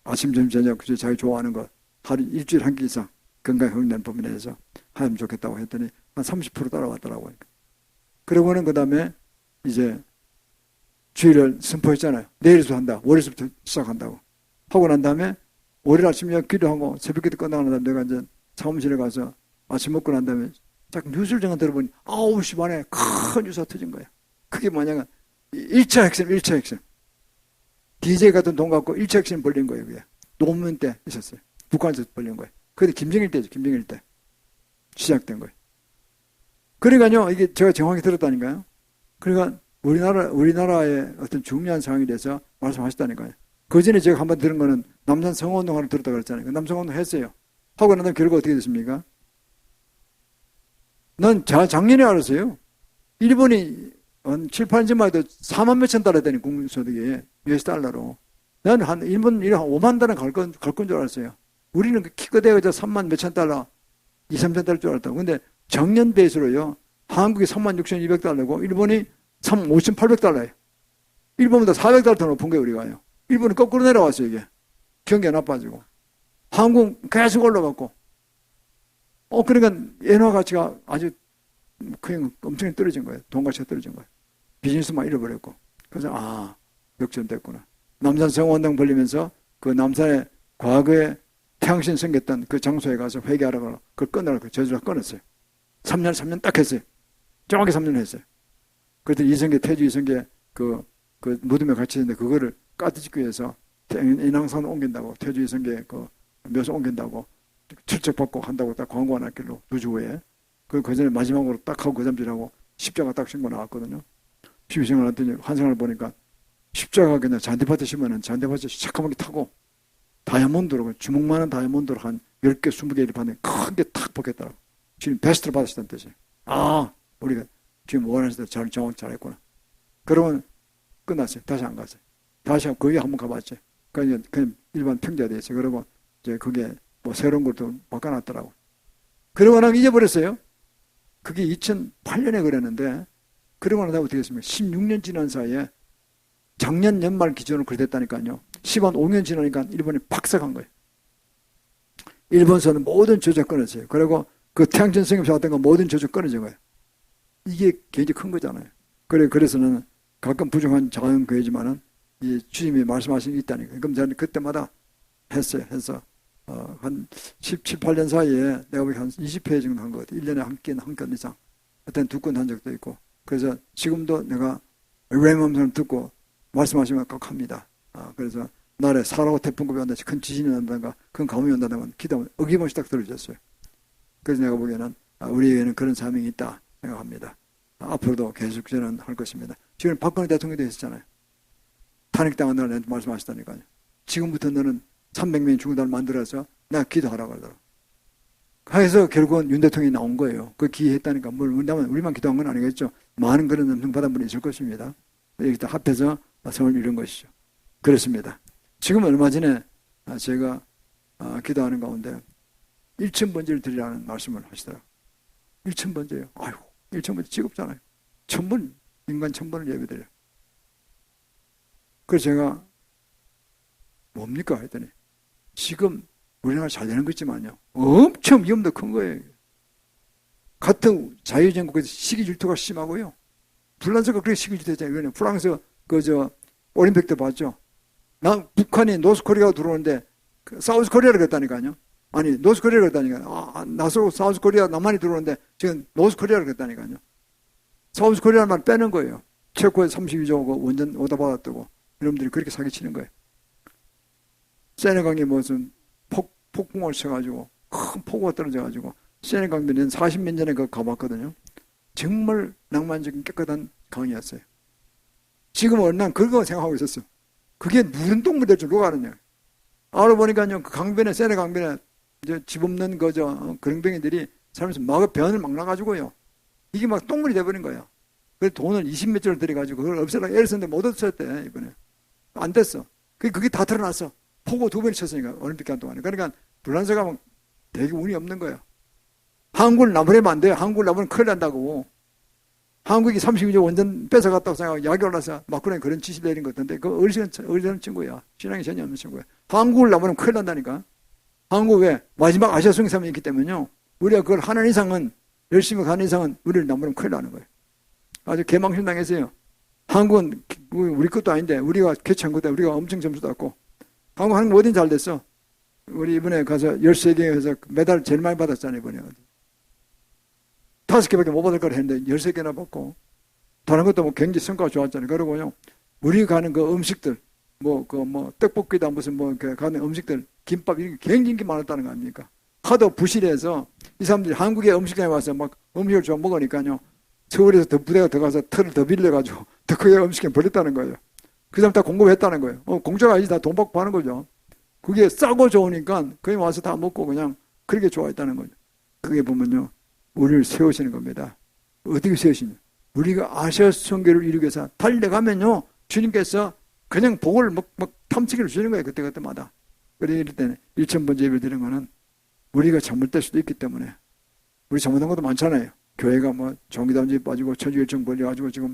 아침 점심 저녁 자기 좋아하는 거 하루 일주일 한 끼 이상 건강에 흥된 범위 내에서 하면 좋겠다고 했더니 한 30% 따라왔더라고요. 그러고는 그 다음에 이제 주일을 선포했잖아요. 내일부터 한다. 월요일부터 시작한다고. 하고 난 다음에 월요일 아침에 기도하고 새벽기도 끝나고 난 다음에 내가 이제 사무실에 가서 아침 먹고 난 다음에 딱 뉴스를 정한 들어보니 9시 반에 큰 뉴스가 터진 거예요. 그게 뭐냐면 1차 핵심. DJ 같은 돈 갖고 1차 핵심 벌린 거예요. 그게. 노무현 때 있었어요. 북한에서 벌린 거예요. 그게 김정일 때죠. 김정일 때. 시작된 거예요. 그러니까요. 이게 제가 정확히 들었다니까요. 그러니까 우리나라의 어떤 중요한 상황에 대해서 말씀하셨다니까요. 그 전에 제가 한번 들은 거는 남산 성화운동 하나 들었다고 그랬잖아요. 남산 성화운동 했어요. 하고 난 다음에 결과 어떻게 됐습니까? 난 작년에 알았어요. 일본이 한 7, 8년만 해도 4만 몇천 달러 되는 국민소득이 US 달러로. 나는 일본 5만 달러 갈 건 줄 알았어요. 우리는 키가 되어서 3만 몇천 달러, 2, 3천 달러일 줄 알았다고. 근데 작년 베이스로요. 한국이 3만 6,200달러고 일본이 3만 5,800달러예요. 일본보다 400달러 더 높은 거예요, 우리가요. 일본은 거꾸로 내려왔어요, 이게. 경기가 나빠지고. 한국은 계속 올라갔고. 그러니까 엔화 가치가 아주 그냥 엄청 떨어진 거예요. 돈 가치가 떨어진 거예요. 비즈니스만 잃어버렸고. 그래서 역전됐구나. 남산성원당 벌리면서 그 남산에 과거에 태양신 생겼던 그 장소에 가서 회개하라고 그걸 끊으라고 저주를 끊었어요. 3년 딱 했어요. 정확히 3년 했어요. 그랬더니 태주 이성계 그 무덤에 같이 있는데 그거를 까짓기 위해서 인왕산 옮긴다고, 태주 이성계 그 묘소 옮긴다고 출첵받고 한다고 딱 광고가 났길로 2주 후에 그 전에 마지막으로 딱 하고 그 잠질하고 십자가 딱 신고 나왔거든요. 피부생활 했더니 환상을 보니까 십자가 그냥 잔디밭에 심으면 잔디밭에 시커멓게 타고 다이아몬드로 주먹만한 다이아몬드로 한 10개, 20개를 받는 큰 게 탁 벗겼더라고. 지금 베스트를 받으시다는 뜻이에요. 우리가 지금 원하는 대로 정확히 잘했구나. 그러면 끝났어요. 다시 안 갔어요. 다시 거기 한번 가봤죠. 그냥 일반 평지가 됐어요. 그러고 이제 그게 뭐 새로운 것도 바꿔놨더라고. 그러고 나서 잊어버렸어요. 그게 2008년에 그랬는데, 그러고 나서 어떻게 했습니까? 16년 지난 사이에 작년 연말 기준으로 그렇게 됐다니까요. 15년 지나니까 일본이 박살간 거예요. 일본서는 모든 조작 끊었어요. 그리고 그 태양전 성김 같은 거 모든 조작 끊어진 거예요. 이게 굉장히 큰 거잖아요. 그래서는 가끔 부족한 작은 교회지만은 이 주님이 말씀하신 게 있다니까. 그럼 저는 그때마다 해서 한 17, 18년 사이에 내가 보기 한 20회 정도 한 것 같아요. 1년에 한 건 이상. 그때는 2건 한 적도 있고. 그래서 지금도 내가 램엄선을 듣고 말씀하시면 꼭 합니다. 그래서 나라에 사라고 태풍급이 온다든지 큰 지진이 난다든가 큰 가뭄이 온다든가 기도하면 어김없이 딱 들어주셨어요. 그래서 내가 보기에는 우리에게는 그런 사명이 있다 생각합니다. 앞으로도 계속 저는 할 것입니다. 지금 박근혜 대통령도 했었잖아요. 탄핵당한 날에 말씀하셨다니까요. 지금부터 너는 300명이 죽은 날 만들어서 내가 기도하라고 하더라고. 그래서 결국은 윤 대통령이 나온 거예요. 그 기회했다니까. 우리만 기도한 건 아니겠죠. 많은 그런 음성 받은 분이 있을 것입니다. 여기다 합해서 성을 이룬 것이죠. 그렇습니다. 지금 얼마 전에 제가 기도하는 가운데 1,000번째를 드리라는 말씀을 하시더라고요. 1,000번째요. 아이고, 1,000번째 지겹잖아요. 1,000번, 인간 1,000번을 예배드려요. 그래서 제가 뭡니까? 했더니 지금 우리나라 잘 되는 거 있지만요. 엄청 위험도 큰 거예요. 같은 자유전국에서 시기 질투가 심하고요. 불란서가 그렇게 시기 질투했잖아요. 프랑스 올림픽 때 봤죠. 북한이 노스코리아가 들어오는데 사우스코리아를 그랬다니까요. 아니 노스코리아를 그랬다니까요. 사우스코리아 남한이 들어오는데 지금 노스코리아를 그랬다니까요. 사우스코리아를 말 빼는 거예요. 체코에 32조고 원전 오다 받았다고 여러분들이 그렇게 사기치는 거예요. 세네강에 무슨 폭풍을 쳐가지고 큰 폭우가 떨어져가지고 세네강변에 40년 전에 가봤거든요. 정말 낭만적인 깨끗한 강이었어요. 지금은 난 그거 생각하고 있었어. 그게 무슨 똥물 될 줄 누가 아느냐. 알아보니까요, 그 강변에, 세네강변에 집 없는 그릉뱅이들이 살면서 변을 막 나가지고요. 이게 막 똥물이 돼버린 거야. 그래서 돈을 20몇 조를 들여가지고 그걸 없애라고 애를 썼는데 못 없앴대, 이번에. 안 됐어. 그게 다 드러났어. 폭우 2번이 쳤으니까, 올림픽 기간 동안에. 그러니까 불란서 가면 되게 운이 없는 거야. 한국을 나무래면 안 돼요. 한국을 나무면 큰일 난다고. 한국이 32조 원전 뺏어갔다고 생각하고 약이 올라서 막구랑이 그런 지시를 내린 것 같은데 그 어리석은 친구야. 신앙이 전혀 없는 친구야. 한국을 나무면 큰일 난다니까. 한국 왜? 마지막 아시아 성삼이 있기 때문에요. 우리가 그걸 하는 이상은 열심히 가는 이상은 우리를 나무면 큰일 나는 거예요. 아주 개망신당했어요. 한국은 우리 것도 아닌데 우리가 개최한 것도 우리가 엄청 점수 땄고 한국 어딘 잘 됐어. 우리 이번에 가서 13개에서 메달 제일 많이 받았잖아요. 이번에. 5개밖에 못 받을 걸 했는데 13개나 받고 다른 것도 뭐 굉장히 성과가 좋았잖아요. 그러고요. 우리 가는 그 음식들 떡볶이다 무슨 가는 음식들 김밥 이런 게 굉장히 인기 많았다는 거 아닙니까? 하도 부실해서 이 사람들이 한국의 음식점에 와서 막 음식을 좀 먹으니까요. 서울에서 더 부대가 더 가서 털을 더 빌려가지고 더 크게 음식점 벌렸다는 거예요. 그 사람 다 공급했다는 거예요. 공짜가 아니지 다 돈 받고 하는 거죠. 그게 싸고 좋으니까 거기 와서 다 먹고 그냥 그렇게 좋아했다는 거죠. 그게 보면요, 우리를 세우시는 겁니다. 어떻게 세우시냐? 우리가 아시아 선교를 이루기 위해서 달려가면요, 주님께서 그냥 복을 막 탐지기를 주시는 거예요. 그때마다. 그래 이럴 때는 1000번째 예배 드리는 거는 우리가 잘못될 수도 있기 때문에, 우리 잘못한 것도 많잖아요. 교회가 뭐 정의단지 빠지고 천주교청 벌려가지고 지금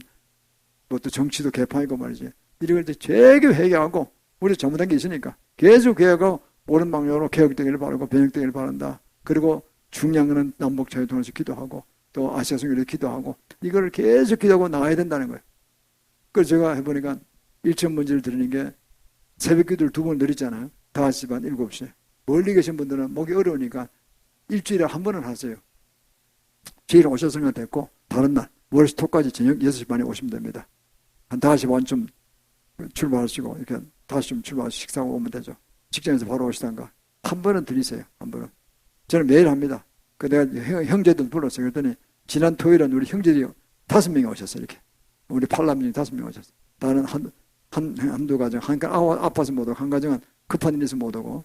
뭐 또 정치도 개판이고 말이지. 이럴 때 되게 회개하고 우리 잘못한 게 있으니까 계속 개혁하고 옳은 방향으로 개혁되기를 바라고 변혁되기를 바란다. 그리고 중요한 거는 남북자유 통해서 기도하고 또 아시아 선교를 기도하고 이걸 계속 기도하고 나가야 된다는 거예요. 그래서 제가 해보니까 1000번째를 드리는 게 새벽 기도를 2번 드리잖아요. 5시 반, 7시. 멀리 계신 분들은 목이 어려우니까 일주일에 한 번은 하세요. 주일에 오셨으면 됐고 다른 날 월수 토까지 저녁 6시 반에 오시면 됩니다. 한 5시 반쯤 출발하시고 이렇게 5시쯤 출발하시고 식사하고 오면 되죠. 직장에서 바로 오시던가 한 번은 드리세요. 한 번은. 저는 매일 합니다. 그 내가 형제들 불렀어요. 그랬더니 지난 토요일은 우리 형제들이 5명이 오셨어요. 이렇게. 우리 팔남이 5명 오셨어요. 다른 한두 가정, 한 아파서 못 오고, 한 가정은 급한 일이 있어서 못 오고,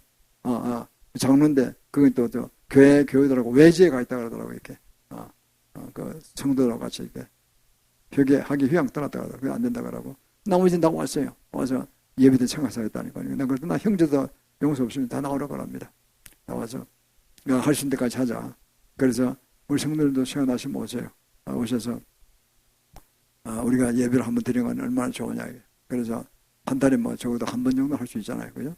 장로인데, 그건 또, 교회들하고 외지에 가 있다 그러더라고요, 이렇게. 그 성도들하고 같이 이렇게. 회개하기 휴양 떠났다 그러더라고요. 그게 안 된다 그러고. 나머지는 다 왔어요. 와서 예배도 청하사했다니까요. 그래서 나 형제도 용서 없으면 다 나오라고 합니다. 나와서, 할 수 있는 데까지 하자. 그래서 우리 성도들도 시간 나시면 오세요. 오셔서, 우리가 예배를 한번 드리는 건 얼마나 좋으냐. 그래서 한 달에 뭐 적어도 한 번 정도 할 수 있잖아요. 그죠?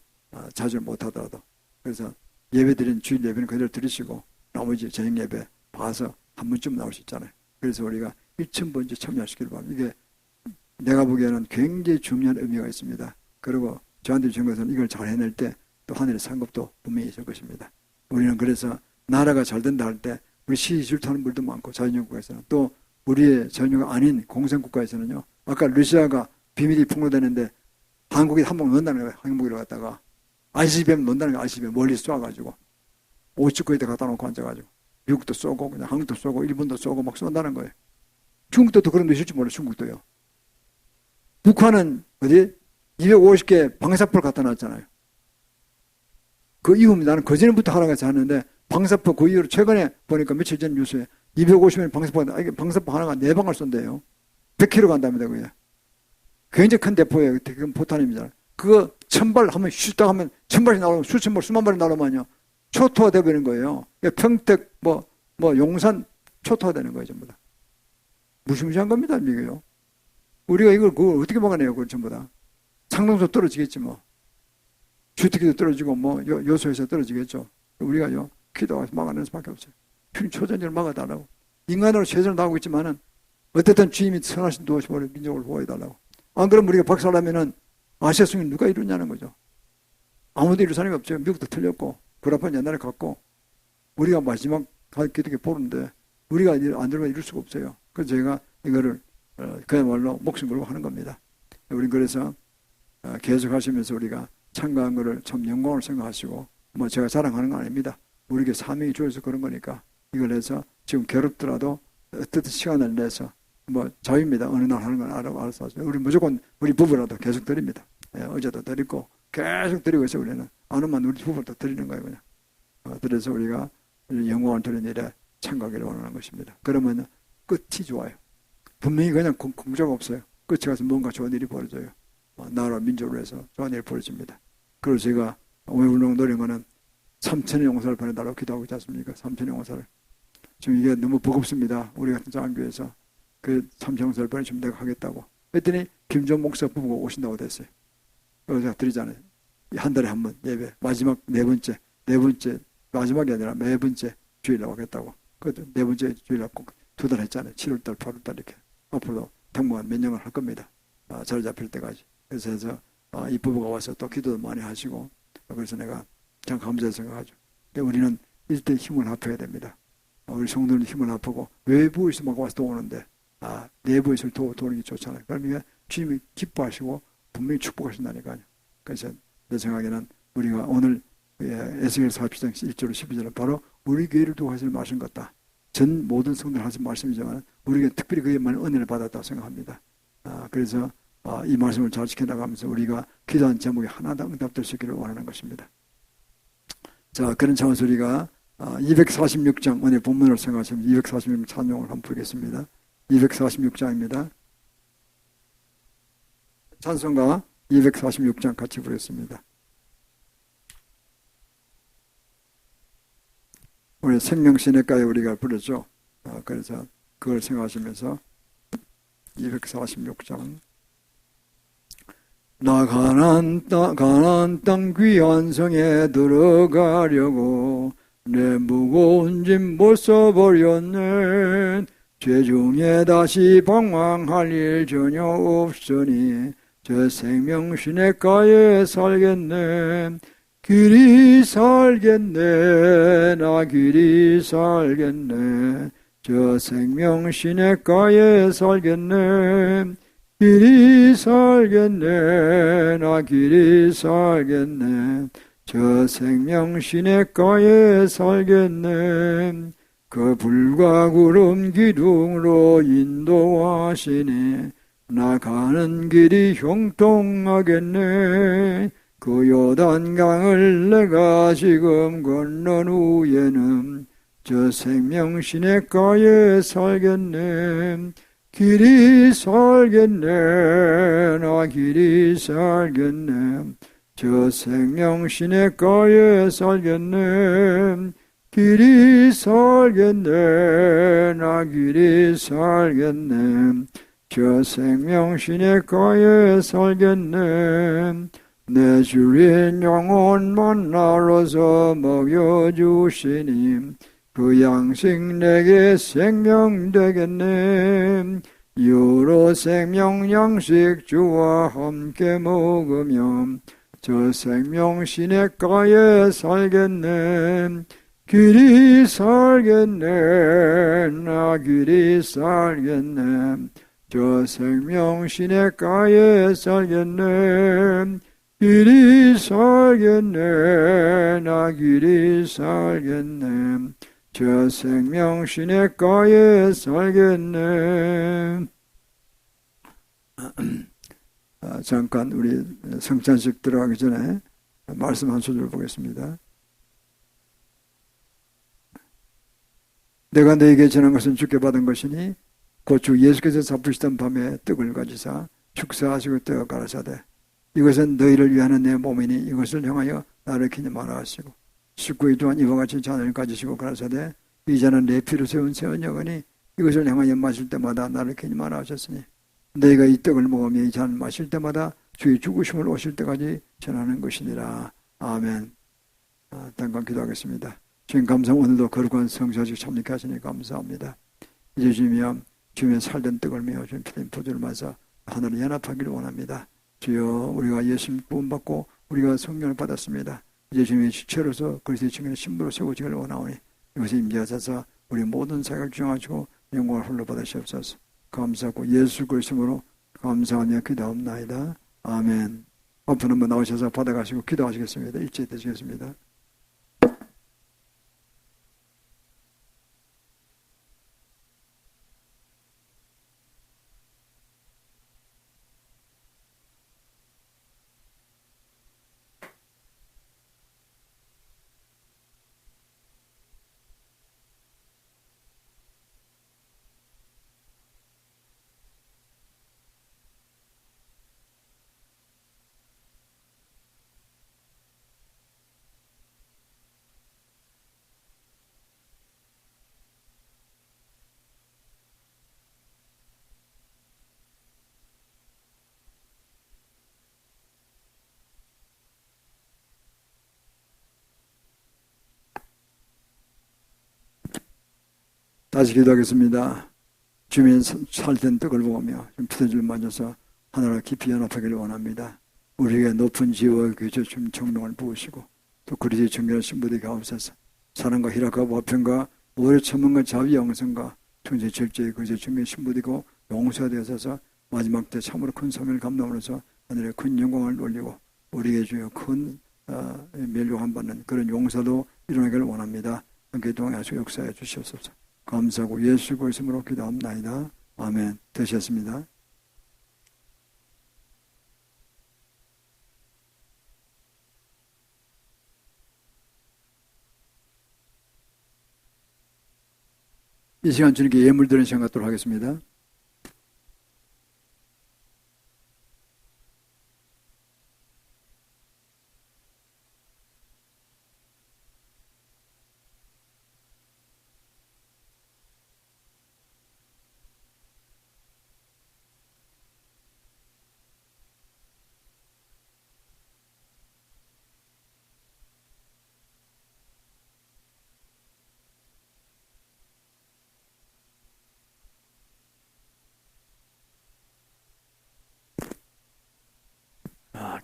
자주 못 하더라도. 그래서 예배 드린 주일 예배는 그대로 드리시고 나머지 저녁 예배 봐서 한 번쯤 나올 수 있잖아요. 그래서 우리가 1000번째 참여하시길 바랍니다. 이게 내가 보기에는 굉장히 중요한 의미가 있습니다. 그리고 저한테 주신 것은 이걸 잘 해낼 때 또 하늘의 상급도 분명히 있을 것입니다. 우리는 그래서 나라가 잘 된다 할 때 우리 시시 질투하는 분들도 많고 자유연구국가에서는 또 우리의 자유가 아닌 공산국가에서는요. 아까 러시아가 비밀이 폭로되는데 한국이 한번 넣는다는 거예요. 항공기를 갖다가 ICBM 넣는다는 거예요. ICBM 멀리 쏴가지고 50거리에 갖다 놓고 앉아가지고 미국도 쏘고 그냥 한국도 쏘고 일본도 쏘고 막 쏜다는 거예요. 중국도 또 그런 데 있을지 몰라요. 중국도요. 북한은 어디 250개 방사포를 갖다 놨잖아요. 그 이후에 나는 그전부터 하라고 해서 하는데 방사포 그 이후로 최근에 보니까 며칠 전 뉴스에 250명 방사포가, 이게 방사포 하나가 4방을 쏜대요. 100km 간답니다, 그게. 굉장히 큰 대포예요. 그건 포탄입니다. 그거 1000발 하면 슈딱 하면 1000발이 나오면 수천 발, 수만 발이 나오면요. 초토화 되버리는 거예요. 평택, 용산 초토화 되는 거예요, 전부 다. 무시무시한 겁니다, 이게요. 우리가 그걸 어떻게 막아내요, 그걸 전부 다. 상당수 떨어지겠지, 뭐. 주택에도 떨어지고, 요소에서 떨어지겠죠. 우리가요, 기도해서 막아내는 수밖에 없어요. 초전쟁을 막아달라고. 인간으로 최선을 다하고 있지만은, 어쨌든 주님이 선하신 도시를 민족을 보호해달라고. 안 그러면 우리가 박살나면은 아시아 성인 누가 이루냐는 거죠. 아무도 이룰 사람이 없죠. 미국도 틀렸고, 구라판 옛날에 갔고, 우리가 마지막 기독교 보는데, 우리가 안 들면 이룰 수가 없어요. 그래서 제가 이거를, 그야말로 목숨 걸고 하는 겁니다. 우리 그래서, 계속 하시면서 우리가 참가한 거를 참 영광을 생각하시고, 제가 자랑하는 건 아닙니다. 우리에게 사명이 주어서 그런 거니까, 이걸 해서 지금 괴롭더라도 어떻든 시간을 내서, 자유입니다. 어느 날 하는 건 알아서 하죠. 우리 무조건 우리 부부라도 계속 드립니다. 어제도 드리고, 계속 드리고 있어요, 우리는. 안 오면 우리 부부도 드리는 거예요, 그냥. 그래서 우리가 영광을 드리는 일에 참가하기를 원하는 것입니다. 그러면 끝이 좋아요. 분명히 그냥 공짜가 없어요. 끝이 가서 뭔가 좋은 일이 벌어져요. 나라 민족을 위해서 좋은 일이 벌어집니다. 그래서 제가 오늘 운동 노린 거는 3000의 용사를 보내달라고 기도하고 있지 않습니까? 3000의 용사를. 지금 이게 너무 버겁습니다. 우리 같은 장교에서. 그 3000의 용사를 보내주면 내가 하겠다고. 그랬더니 김종 목사 부부가 오신다고 됐어요. 그래서 제가 드리잖아요. 한 달에 한 번 예배. 마지막 네 번째, 마지막이 아니라 네 번째 주일날 오겠다고. 그 네 번째 주일날 꼭 2달 했잖아요. 7월달, 8월달 이렇게. 앞으로 당분간 몇 년을 할 겁니다. 자리 잡힐 때까지. 그래서 해서 이 부부가 와서 또 기도도 많이 하시고, 그래서 내가 참 감사히 생각하죠. 근데 우리는 일대 힘을 합해야 됩니다. 우리 성도는 힘을 합하고 외부에서 막 와서 도우는데 내부에서 도우는 게 좋잖아요. 그러면 주님이 기뻐하시고 분명히 축복하신다니까요. 그래서 내 생각에는 우리가 오늘 에스겔 47장 1절 12절은 바로 우리 교회를 두고 하실 말씀 같다. 전 모든 성도들 하신 말씀이지만 우리가 특별히 그에 많은 은혜를 받았다고 생각합니다. 그래서 이 말씀을 잘 지켜나가면서 우리가 기도한 제목이 하나도 응답될 수 있기를 원하는 것입니다. 자, 그런 차원에서 우리가 246장 오늘 본문을 생각하시면 246장 찬송을 한번 부르겠습니다. 246장입니다. 찬송가 246장 같이 부르겠습니다. 우리 생명시내가에 우리가 부르죠. 그래서 그걸 생각하시면서 246장 나 가나안 땅 귀한 성에 들어가려고 내 무거운 짐 못 써버렸네. 죄중에 다시 방황할 일 전혀 없으니 저 생명시내가에 살겠네. 길이 살겠네. 나 길이 살겠네. 저 생명시내가에 살겠네. 길이 살겠네. 나 길이 살겠네. 저 생명시내가에 살겠네. 그 불과 구름 기둥으로 인도하시니 나 가는 길이 형통하겠네. 그 요단강을 내가 지금 건넌 후에는 저 생명시내가에 살겠네. 길이 살겠네. 나 길이 살겠네. 저 생명시내가에 살겠네. 길이 살겠네. 나 길이 살겠네. 저 생명시내가에 살겠네. 내 주인 영혼 만나러서 먹여주시니 그 양식 내게 생명 되겠네. 여러 생명 양식 주와 함께 먹으면 저 생명시내가에 살겠네. 길이 살겠네. 나 길이 살겠네. 저 생명시내가에 살겠네. 길이 살겠네. 나 길이 살겠네. 저 생명시내가에 살겠네. 잠깐 우리 성찬식 들어가기 전에 말씀 한 소절 보겠습니다. 내가 너에게 전한 것은 주께 받은 것이니 곧 주 예수께서 잡으시던 밤에 떡을 가지사 축사하시고 떡을 가라사대 이것은 너희를 위하는 내 몸이니 이것을 향하여 나를 기념하라 하시고 19일 동안 이와 같이 잔을 가지시고 가라사대 이 잔은 내 피로 세운 새 언약이니 이것을 향하여 마실 때마다 나를 기념하라 하셨으니 너희가 이 떡을 먹으며 이 잔을 마실 때마다 주의 죽으심을 오실 때까지 전하는 것이니라. 아멘. 잠깐 기도하겠습니다. 주님 감사 오늘도 거룩한 성사직 참여케 하시니 감사합니다. 이제 주님이여 주님의 살던 떡을 메어 주님 피된 포도를 마사 하늘을 연합하기를 원합니다. 주여 우리가 예수님 구원받고 우리가 성령을 받았습니다. 이제 주님의 지체로서 그리스도의 증인의 신부로 세워지기를 원하오니 이것을 임재하셔서 우리 모든 사역을 주장하시고 영광을 홀로 받으시옵소서. 감사하고 예수 그리스도로 감사하며 기도합나이다. 아멘. 앞으로 한번 나오셔서 받아가시고 기도하시겠습니다. 일제 되시겠습니다. 다시 기도하겠습니다. 주님의 살된 떡을 먹으며 피대줄 맞아서 하나로 깊이 연합하기를 원합니다. 우리에게 높은 지혜와 교제 좀 정령을 부으시고 또 그리스도의 정결한 신부되게 하옵소서. 사랑과 희락과 보편과 오래 천문과 자비 영성과 천재 절제의 그리스도의 정결한 신부되고 용서가 되어서 마지막 때 참으로 큰 사명을 감당으로서 하늘의 큰 영광을 올리고 우리에게 주여 큰 멸류관 받는 그런 용서도 일어나기를 원합니다. 함께 동행하시고 역사해 주시옵소서. 감사하고 예수 그리스도로 기도합나이다. 아멘. 되셨습니다. 이 시간 주님께 예물 드리는 시간 갖도록 하겠습니다.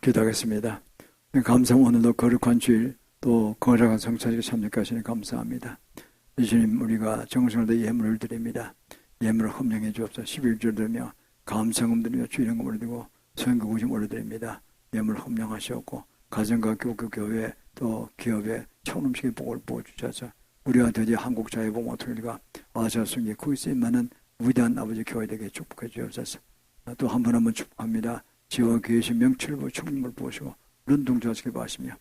기도하겠습니다. 감사합니다. 오늘도 거룩한 주일 또 거룩한 성찬식에 참여하시니 감사합니다. 주님, 우리가 정성을 다해 예물을 드립니다. 예물을 헌명해 주옵소서. 11절 들으며 감사금 드리며 주 이름을 올려드리고 선교구심 올려드립니다. 예물을 헌명하시옵고 가정과 교회 또 기업에 천음식의 복을 부어주셔서 우리가 드디어 한국 자유복 모퉁이가 아시아성에 거기서 임하는 위대한 아버지 교회 되게 축복해 주옵소서. 또 한 번 축복합니다. 지와 계신 명철부 충분을 보시고 눈동자시게 봐시며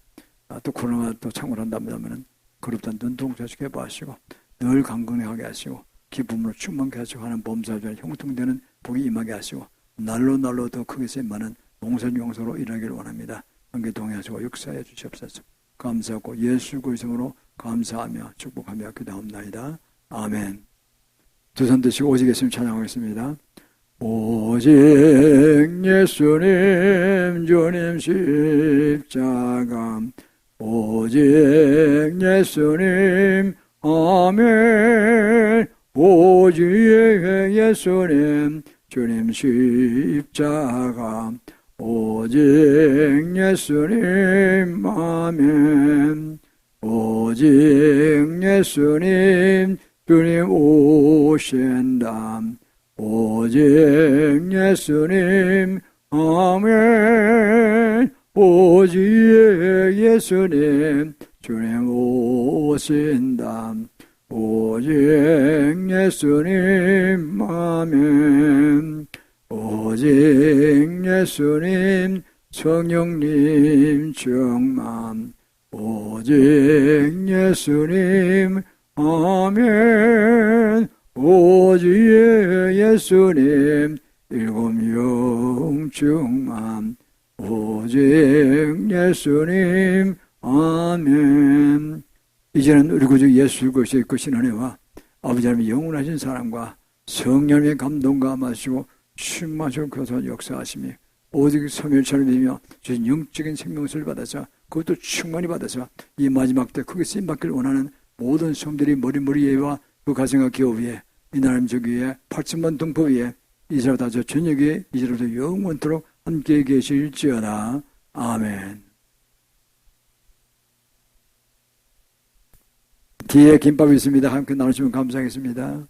또 코로나 또 창궐한다면 그룹단 눈동자시게 봐시고 늘 강건하게 하시고 기쁨으로 충만케 하시고 하는 범사주에 형통되는 복이 임하게 하시고 날로 더 크게 쓰임많은 봉선용서로 일하기를 원합니다. 함께 동의하시고 역사해 주시옵소서. 감사하고 예수 그리스도 이름으로 감사하며 축복하며 기도합나이다. 아멘. 두 손 드시고 오직 예수님 찬양하겠습니다. 오직 예수님 주님 십자가 오직 예수님 아멘 오직 예수님 주님 십자가 오직 예수님 아멘 오직 예수님 주님 오신다 오직 예수님 아멘 오직 예수님 주님 오신다 오직 예수님 아멘 오직 예수님 성령님 충만 오직 예수님 아멘 오직 예수님 일곱 영충만 오직 예수님 아멘. 이제는 우리 구주 예수 그리스도의 크신 은혜와 아버지 하나님의 영원하신 사랑과 성령의 감동과 마시고 충만하시고 교사 역사하시며 오직 소멸처럼 되며 주신 영적인 생명수를 받아서 그것도 충만히 받아서 이 마지막 때 크게 쓰임받기를 원하는 모든 성들이 머리 예와 그 가정과 기업 위에 이 나라님 저기 위에 8천만 동포 위에 이스라엘 저 전역에 이제부터 영원토록 함께 계실지어다. 아멘. 뒤에 김밥이 있습니다. 함께 나누시면 감사하겠습니다.